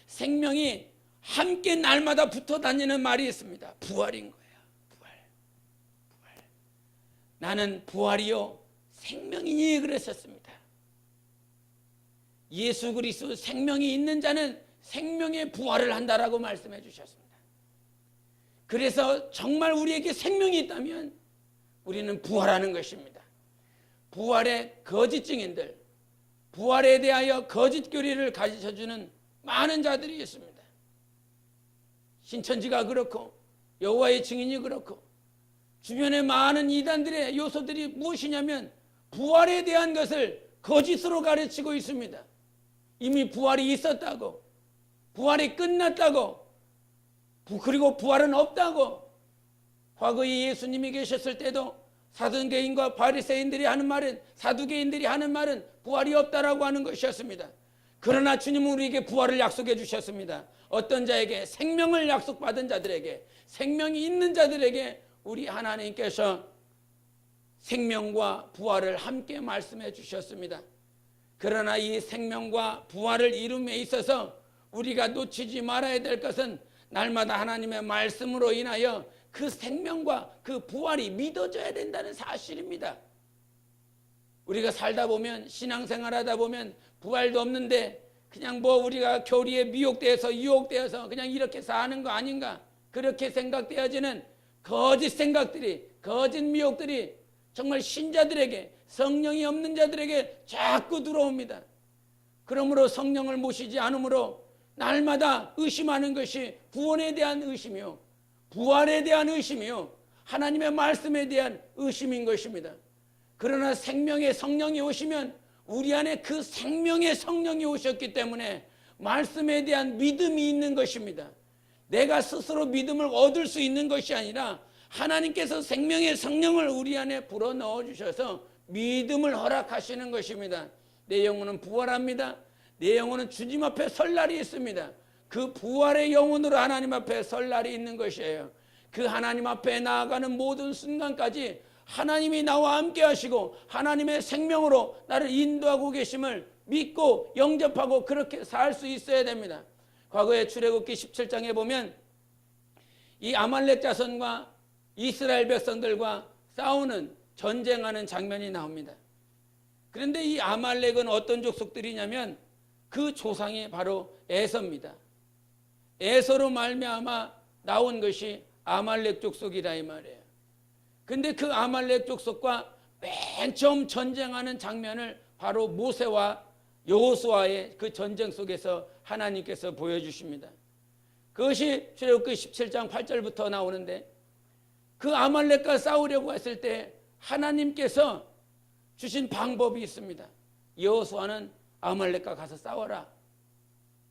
생명이 함께 날마다 붙어 다니는 말이 있습니다. 부활인 거예요. 부활. 나는 부활이요 생명이니 그랬었습니다. 예수 그리스도 생명이 있는 자는 생명의 부활을 한다라고 말씀해 주셨습니다. 그래서 정말 우리에게 생명이 있다면 우리는 부활하는 것입니다. 부활의 거짓 증인들, 부활에 대하여 거짓 교리를 가르쳐주는 많은 자들이 있습니다. 신천지가 그렇고 여호와의 증인이 그렇고 주변에 많은 이단들의 요소들이 무엇이냐면 부활에 대한 것을 거짓으로 가르치고 있습니다. 이미 부활이 있었다고, 부활이 끝났다고, 그리고 부활은 없다고. 과거에 예수님이 계셨을 때도 사두개인과 바리새인들이 하는 말은, 사두개인들이 하는 말은 부활이 없다라고 하는 것이었습니다. 그러나 주님은 우리에게 부활을 약속해 주셨습니다. 어떤 자에게? 생명을 약속받은 자들에게, 생명이 있는 자들에게 우리 하나님께서 생명과 부활을 함께 말씀해 주셨습니다. 그러나 이 생명과 부활을 이룸에 있어서 우리가 놓치지 말아야 될 것은 날마다 하나님의 말씀으로 인하여 그 생명과 그 부활이 믿어져야 된다는 사실입니다. 우리가 살다 보면, 신앙생활하다 보면 부활도 없는데 그냥 우리가 교리에 미혹되어서 유혹되어서 그냥 이렇게 사는 거 아닌가, 그렇게 생각되어지는 거짓 생각들이, 거짓 미혹들이 정말 신자들에게, 성령이 없는 자들에게 자꾸 들어옵니다. 그러므로 성령을 모시지 않으므로 날마다 의심하는 것이 구원에 대한 의심이요, 부활에 대한 의심이요, 하나님의 말씀에 대한 의심인 것입니다. 그러나 생명의 성령이 오시면 우리 안에 그 생명의 성령이 오셨기 때문에 말씀에 대한 믿음이 있는 것입니다. 내가 스스로 믿음을 얻을 수 있는 것이 아니라 하나님께서 생명의 성령을 우리 안에 불어넣어 주셔서 믿음을 허락하시는 것입니다. 내 영혼은 부활합니다. 내 영혼은 주님 앞에 설 날이 있습니다. 그 부활의 영혼으로 하나님 앞에 설 날이 있는 것이에요. 그 하나님 앞에 나아가는 모든 순간까지 하나님이 나와 함께 하시고 하나님의 생명으로 나를 인도하고 계심을 믿고 영접하고 그렇게 살 수 있어야 됩니다. 과거에 출애굽기 17장에 보면 이 아말렉 자손과 이스라엘 백성들과 싸우는, 전쟁하는 장면이 나옵니다. 그런데 이 아말렉은 어떤 족속들이냐면 그 조상이 바로 에서입니다. 에서로 말미암아 나온 것이 아말렉 족속이라 이 말이에요. 근데 그 아말렉 족속과 맨 처음 전쟁하는 장면을 바로 모세와 여호수아의 그 전쟁 속에서 하나님께서 보여주십니다. 그것이 출애굽기 17장 8절부터 나오는데, 그 아말렉과 싸우려고 했을 때 하나님께서 주신 방법이 있습니다. 여호수아는 아말렉과 가서 싸워라.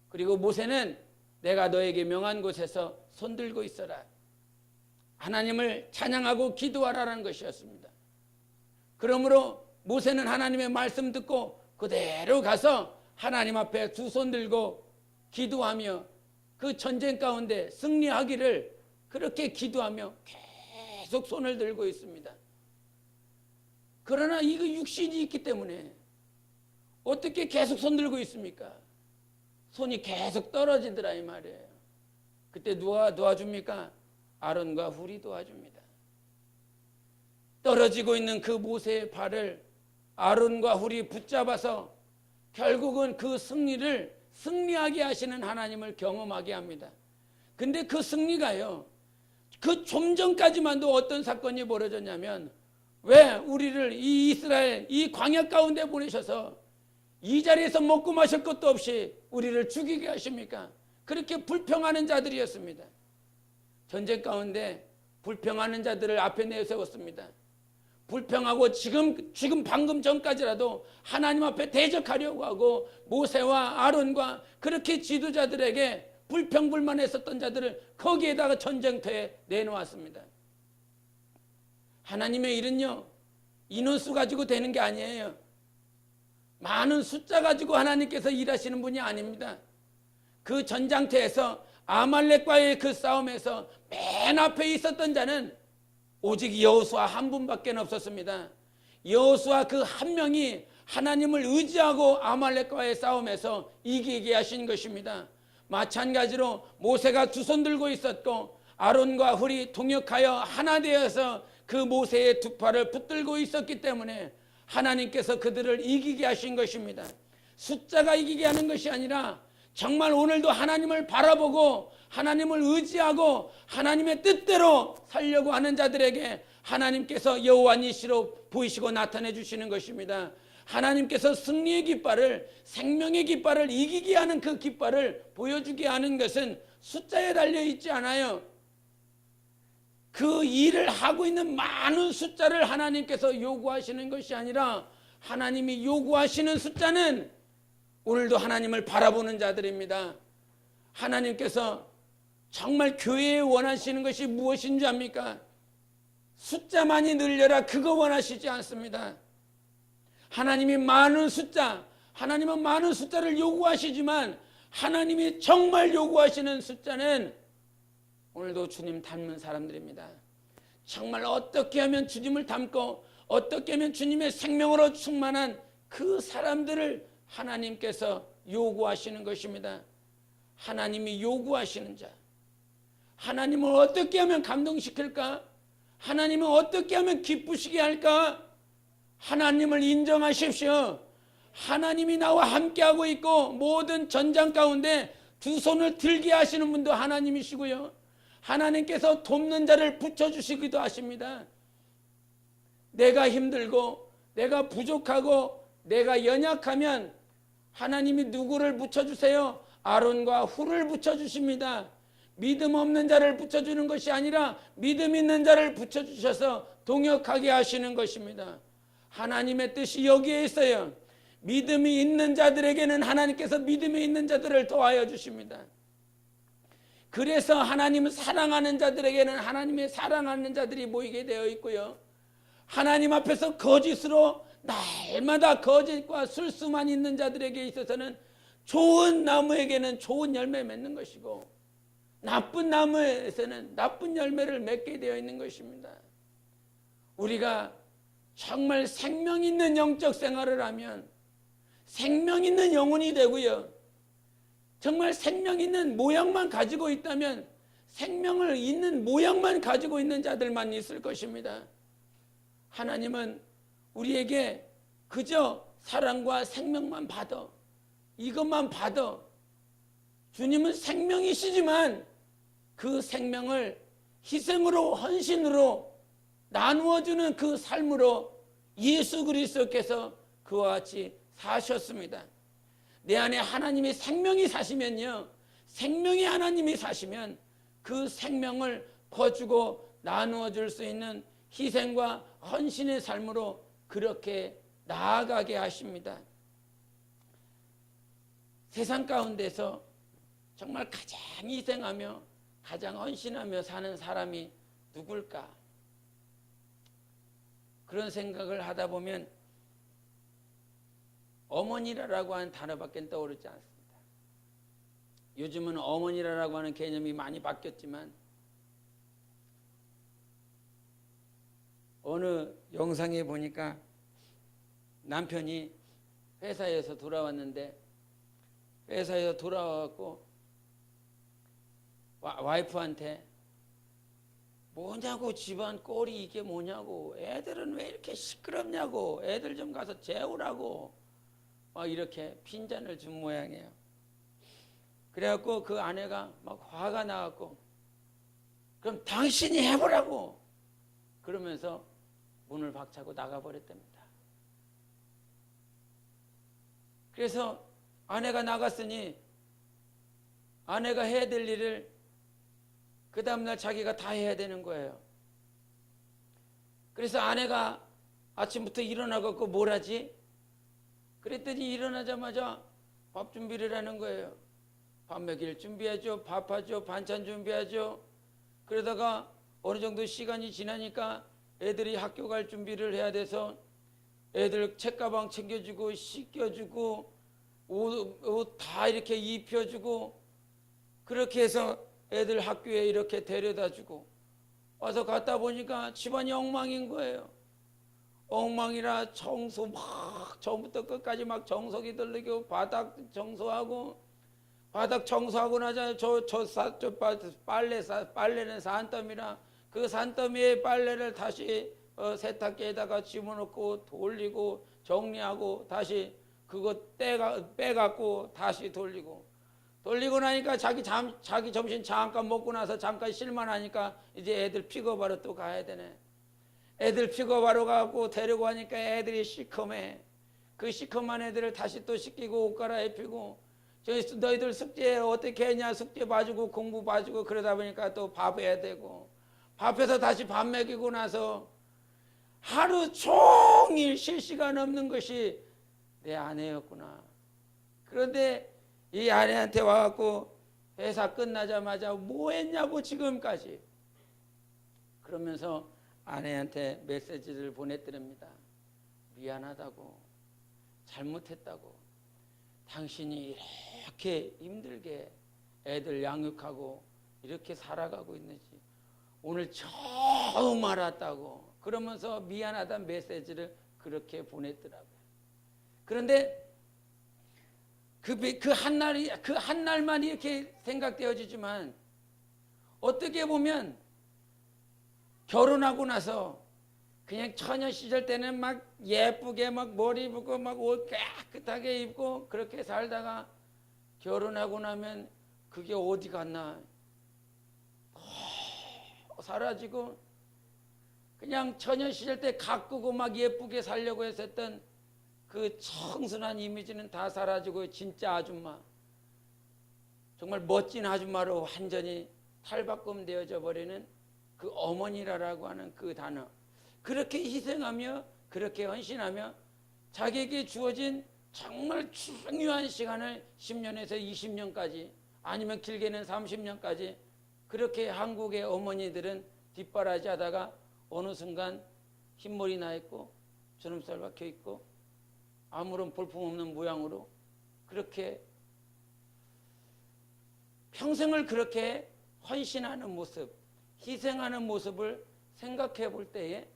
그리고 모세는 내가 너에게 명한 곳에서 손들고 있어라. 하나님을 찬양하고 기도하라는 것이었습니다. 그러므로 모세는 하나님의 말씀 듣고 그대로 가서 하나님 앞에 두 손 들고 기도하며 그 전쟁 가운데 승리하기를 그렇게 기도하며 계속 손을 들고 있습니다. 그러나 이거 육신이 있기 때문에 어떻게 계속 손 들고 있습니까? 손이 계속 떨어지더라 이 말이에요. 그때 누가 도와줍니까? 아론과 훌이 도와줍니다. 떨어지고 있는 그 모세의 발을 아론과 훌이 붙잡아서 결국은 그 승리를 승리하게 하시는 하나님을 경험하게 합니다. 근데 그 승리가요, 그 좀 전까지만도 어떤 사건이 벌어졌냐면, 왜 우리를 이 이스라엘 이 광야 가운데 보내셔서 이 자리에서 먹고 마실 것도 없이 우리를 죽이게 하십니까? 그렇게 불평하는 자들이었습니다. 전쟁 가운데 불평하는 자들을 앞에 내세웠습니다. 불평하고 지금 방금 전까지라도 하나님 앞에 대적하려고 하고 모세와 아론과 그렇게 지도자들에게 불평불만했었던 자들을 거기에다가 전쟁터에 내놓았습니다. 하나님의 일은요, 인원수 가지고 되는 게 아니에요. 많은 숫자 가지고 하나님께서 일하시는 분이 아닙니다. 그 전장터에서 아말렉과의 그 싸움에서 맨 앞에 있었던 자는 오직 여호수아 한 분밖에 없었습니다. 여호수아 그 한 명이 하나님을 의지하고 아말렉과의 싸움에서 이기게 하신 것입니다. 마찬가지로 모세가 두 손 들고 있었고 아론과 훌이 동역하여 하나 되어서 그 모세의 두 팔을 붙들고 있었기 때문에 하나님께서 그들을 이기게 하신 것입니다. 숫자가 이기게 하는 것이 아니라 정말 오늘도 하나님을 바라보고 하나님을 의지하고 하나님의 뜻대로 살려고 하는 자들에게 하나님께서 여호와 니시로 보이시고 나타내 주시는 것입니다. 하나님께서 승리의 깃발을, 생명의 깃발을, 이기게 하는 그 깃발을 보여주게 하는 것은 숫자에 달려있지 않아요. 그 일을 하고 있는 많은 숫자를 하나님께서 요구하시는 것이 아니라 하나님이 요구하시는 숫자는 오늘도 하나님을 바라보는 자들입니다. 하나님께서 정말 교회에 원하시는 것이 무엇인 줄 압니까? 숫자만이 늘려라, 그거 원하시지 않습니다. 하나님이 많은 숫자, 하나님은 많은 숫자를 요구하시지만 하나님이 정말 요구하시는 숫자는 오늘도 주님 닮은 사람들입니다. 정말 어떻게 하면 주님을 닮고 어떻게 하면 주님의 생명으로 충만한 그 사람들을 하나님께서 요구하시는 것입니다. 하나님이 요구하시는 자, 하나님을 어떻게 하면 감동시킬까? 하나님은 어떻게 하면 기쁘시게 할까? 하나님을 인정하십시오. 하나님이 나와 함께하고 있고 모든 전장 가운데 두 손을 들게 하시는 분도 하나님이시고요, 하나님께서 돕는 자를 붙여주시기도 하십니다. 내가 힘들고 내가 부족하고 내가 연약하면 하나님이 누구를 붙여주세요? 아론과 훌을 붙여주십니다. 믿음 없는 자를 붙여주는 것이 아니라 믿음 있는 자를 붙여주셔서 동역하게 하시는 것입니다. 하나님의 뜻이 여기에 있어요. 믿음이 있는 자들에게는 하나님께서 믿음이 있는 자들을 도와여 주십니다. 그래서 하나님을 사랑하는 자들에게는 하나님의 사랑하는 자들이 모이게 되어 있고요, 하나님 앞에서 거짓으로 날마다 거짓과 술수만 있는 자들에게 있어서는 좋은 나무에게는 좋은 열매 맺는 것이고 나쁜 나무에서는 나쁜 열매를 맺게 되어 있는 것입니다. 우리가 정말 생명 있는 영적 생활을 하면 생명 있는 영혼이 되고요, 정말 생명 있는 모양만 가지고 있다면 생명을 있는 모양만 가지고 있는 자들만 있을 것입니다. 하나님은 우리에게 그저 사랑과 생명만 받아, 이것만 받아. 주님은 생명이시지만 그 생명을 희생으로 헌신으로 나누어주는 그 삶으로 예수 그리스도께서 그와 같이 사셨습니다. 내 안에 하나님이 생명이 사시면요, 생명의 하나님이 사시면 그 생명을 퍼주고 나누어 줄 수 있는 희생과 헌신의 삶으로 그렇게 나아가게 하십니다. 세상 가운데서 정말 가장 희생하며 가장 헌신하며 사는 사람이 누굴까? 그런 생각을 하다 보면 어머니라고 하는 단어밖에 떠오르지 않습니다. 요즘은 어머니라고 하는 개념이 많이 바뀌었지만 어느 영상에 보니까 남편이 회사에서 돌아왔는데 회사에서 돌아와갖고 와이프한테 뭐냐고, 집안 꼴이 이게 뭐냐고, 애들은 왜 이렇게 시끄럽냐고, 애들 좀 가서 재우라고 막 이렇게 핀잔을 준 모양이에요. 그래갖고 그 아내가 막 화가 나갖고 그럼 당신이 해보라고 그러면서 문을 박차고 나가버렸답니다. 그래서 아내가 나갔으니 아내가 해야 될 일을 그 다음날 자기가 다 해야 되는 거예요. 그래서 아내가 아침부터 일어나갖고 뭘 하지? 그랬더니 일어나자마자 밥 준비를 하는 거예요. 밥 먹일 준비하죠, 밥하죠, 반찬 준비하죠. 그러다가 어느 정도 시간이 지나니까 애들이 학교 갈 준비를 해야 돼서 애들 책가방 챙겨주고 씻겨주고 옷 다 이렇게 입혀주고 그렇게 해서 애들 학교에 이렇게 데려다주고 와서 갔다 보니까 집안이 엉망인 거예요. 엉망이라 청소 막 처음부터 끝까지 막 청소기 들리고 바닥 청소하고 바닥 청소하고 나자 빨래는 산더미라 그 산더미에 빨래를 다시 세탁기에다가 집어넣고 돌리고 정리하고 다시 그거 빼갖고 다시 돌리고 나니까 자기 점심 잠깐 먹고 나서 잠깐 쉴만하니까 이제 애들 픽업하러 또 가야 되네. 애들 픽업하러 가고 데리고 가니까 애들이 시커매. 그 시커먼 애들을 다시 또 씻기고 옷 갈아입히고 너희들 숙제 어떻게 했냐 숙제 봐주고 공부 봐주고 그러다 보니까 또 밥 해야 되고 밥해서 다시 밥 먹이고 나서 하루 종일 쉴 시간 없는 것이 내 아내였구나. 그런데 이 아내한테 와갖고 회사 끝나자마자 뭐 했냐고 지금까지 그러면서 아내한테 메시지를 보냈더랍니다. 미안하다고, 잘못했다고, 당신이 이렇게 힘들게 애들 양육하고 이렇게 살아가고 있는지 오늘 처음 알았다고 그러면서 미안하다는 메시지를 그렇게 보냈더라고요. 그런데 그 한 날만 이렇게 생각되어지지만 어떻게 보면 결혼하고 나서 그냥 처녀 시절 때는 막 예쁘게 막 머리 붓고 막 옷 깨끗하게 입고 그렇게 살다가 결혼하고 나면 그게 어디 갔나 사라지고 그냥 처녀 시절 때 가꾸고 막 예쁘게 살려고 했었던 그 청순한 이미지는 다 사라지고 진짜 아줌마 정말 멋진 아줌마로 완전히 탈바꿈 되어져 버리는 그 어머니라고 하는 그 단어 그렇게 희생하며 그렇게 헌신하며 자기에게 주어진 정말 중요한 시간을 10년에서 20년까지 아니면 길게는 30년까지 그렇게 한국의 어머니들은 뒷바라지 하다가 어느 순간 흰머리 나 있고 주름살 박혀 있고 아무런 볼품없는 모양으로 그렇게 평생을 그렇게 헌신하는 모습 희생하는 모습을 생각해 볼 때에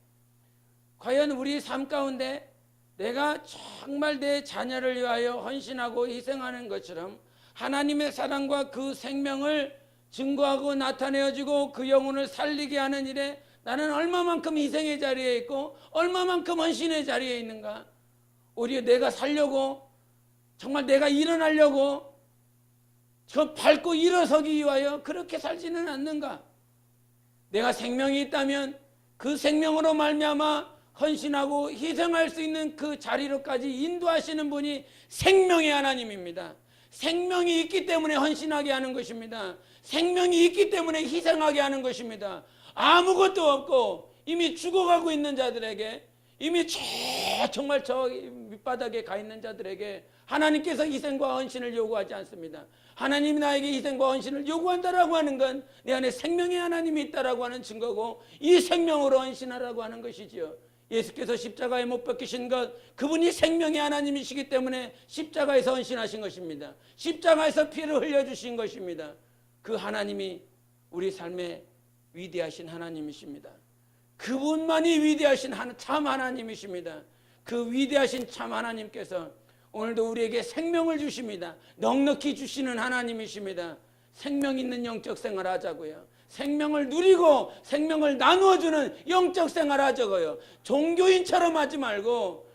과연 우리 삶 가운데 내가 정말 내 자녀를 위하여 헌신하고 희생하는 것처럼 하나님의 사랑과 그 생명을 증거하고 나타내어지고 그 영혼을 살리게 하는 일에 나는 얼마만큼 희생의 자리에 있고 얼마만큼 헌신의 자리에 있는가. 오히려 내가 살려고 정말 내가 일어나려고 저 밟고 일어서기 위하여 그렇게 살지는 않는가. 내가 생명이 있다면 그 생명으로 말미암아 헌신하고 희생할 수 있는 그 자리로까지 인도하시는 분이 생명의 하나님입니다. 생명이 있기 때문에 헌신하게 하는 것입니다. 생명이 있기 때문에 희생하게 하는 것입니다. 아무것도 없고 이미 죽어가고 있는 자들에게 이미 정말 저 밑바닥에 가 있는 자들에게 하나님께서 희생과 헌신을 요구하지 않습니다. 하나님이 나에게 희생과 헌신을 요구한다라고 하는 건 내 안에 생명의 하나님이 있다라고 하는 증거고 이 생명으로 헌신하라고 하는 것이지요. 예수께서 십자가에 못 박히신 것 그분이 생명의 하나님이시기 때문에 십자가에서 헌신하신 것입니다. 십자가에서 피를 흘려주신 것입니다. 그 하나님이 우리 삶에 위대하신 하나님이십니다. 그분만이 위대하신 참 하나님이십니다. 그 위대하신 참 하나님께서 오늘도 우리에게 생명을 주십니다. 넉넉히 주시는 하나님이십니다. 생명 있는 영적 생활 하자고요. 생명을 누리고 생명을 나누어주는 영적 생활 하자고요. 종교인처럼 하지 말고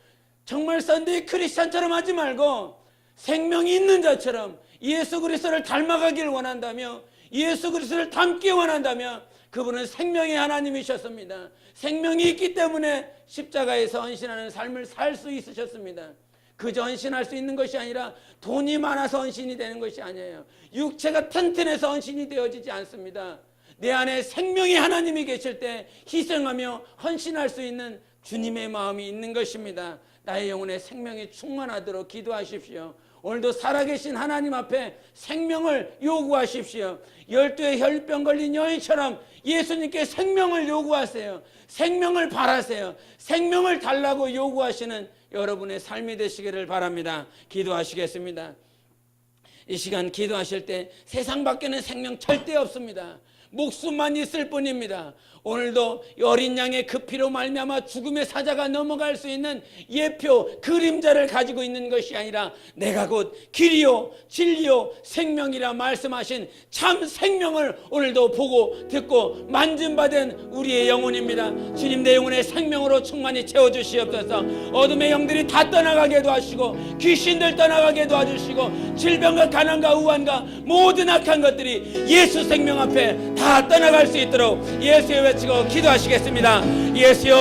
정말 선데이 크리스찬처럼 하지 말고 생명이 있는 자처럼 예수 그리스도를 닮아가길 원한다며 예수 그리스도를 닮기 원한다며 그분은 생명의 하나님이셨습니다. 생명이 있기 때문에 십자가에서 헌신하는 삶을 살 수 있으셨습니다. 그저 헌신할 수 있는 것이 아니라 돈이 많아서 헌신이 되는 것이 아니에요. 육체가 튼튼해서 헌신이 되어지지 않습니다. 내 안에 생명의 하나님이 계실 때 희생하며 헌신할 수 있는 주님의 마음이 있는 것입니다. 나의 영혼에 생명이 충만하도록 기도하십시오. 오늘도 살아계신 하나님 앞에 생명을 요구하십시오. 12의 혈병 걸린 여인처럼 예수님께 생명을 요구하세요. 생명을 바라세요. 생명을 달라고 요구하시는 여러분의 삶이 되시기를 바랍니다. 기도하시겠습니다. 이 시간 기도하실 때 세상 밖에는 생명 절대 없습니다. 목숨만 있을 뿐입니다. 오늘도 어린 양의 그 피로 말미암아 죽음의 사자가 넘어갈 수 있는 예표 그림자를 가지고 있는 것이 아니라 내가 곧 길이요 진리요 생명이라 말씀하신 참 생명을 오늘도 보고 듣고 만짐받은 우리의 영혼입니다. 주님, 내 영혼의 생명으로 충만히 채워주시옵소서. 어둠의 영들이 다 떠나가게 도와주시고 귀신들 떠나가게 도와주시고 질병과 가난과 우환과 모든 악한 것들이 예수 생명 앞에 다 떠나갈 수 있도록 예수의 외치고 기도하시겠습니다. 예수여.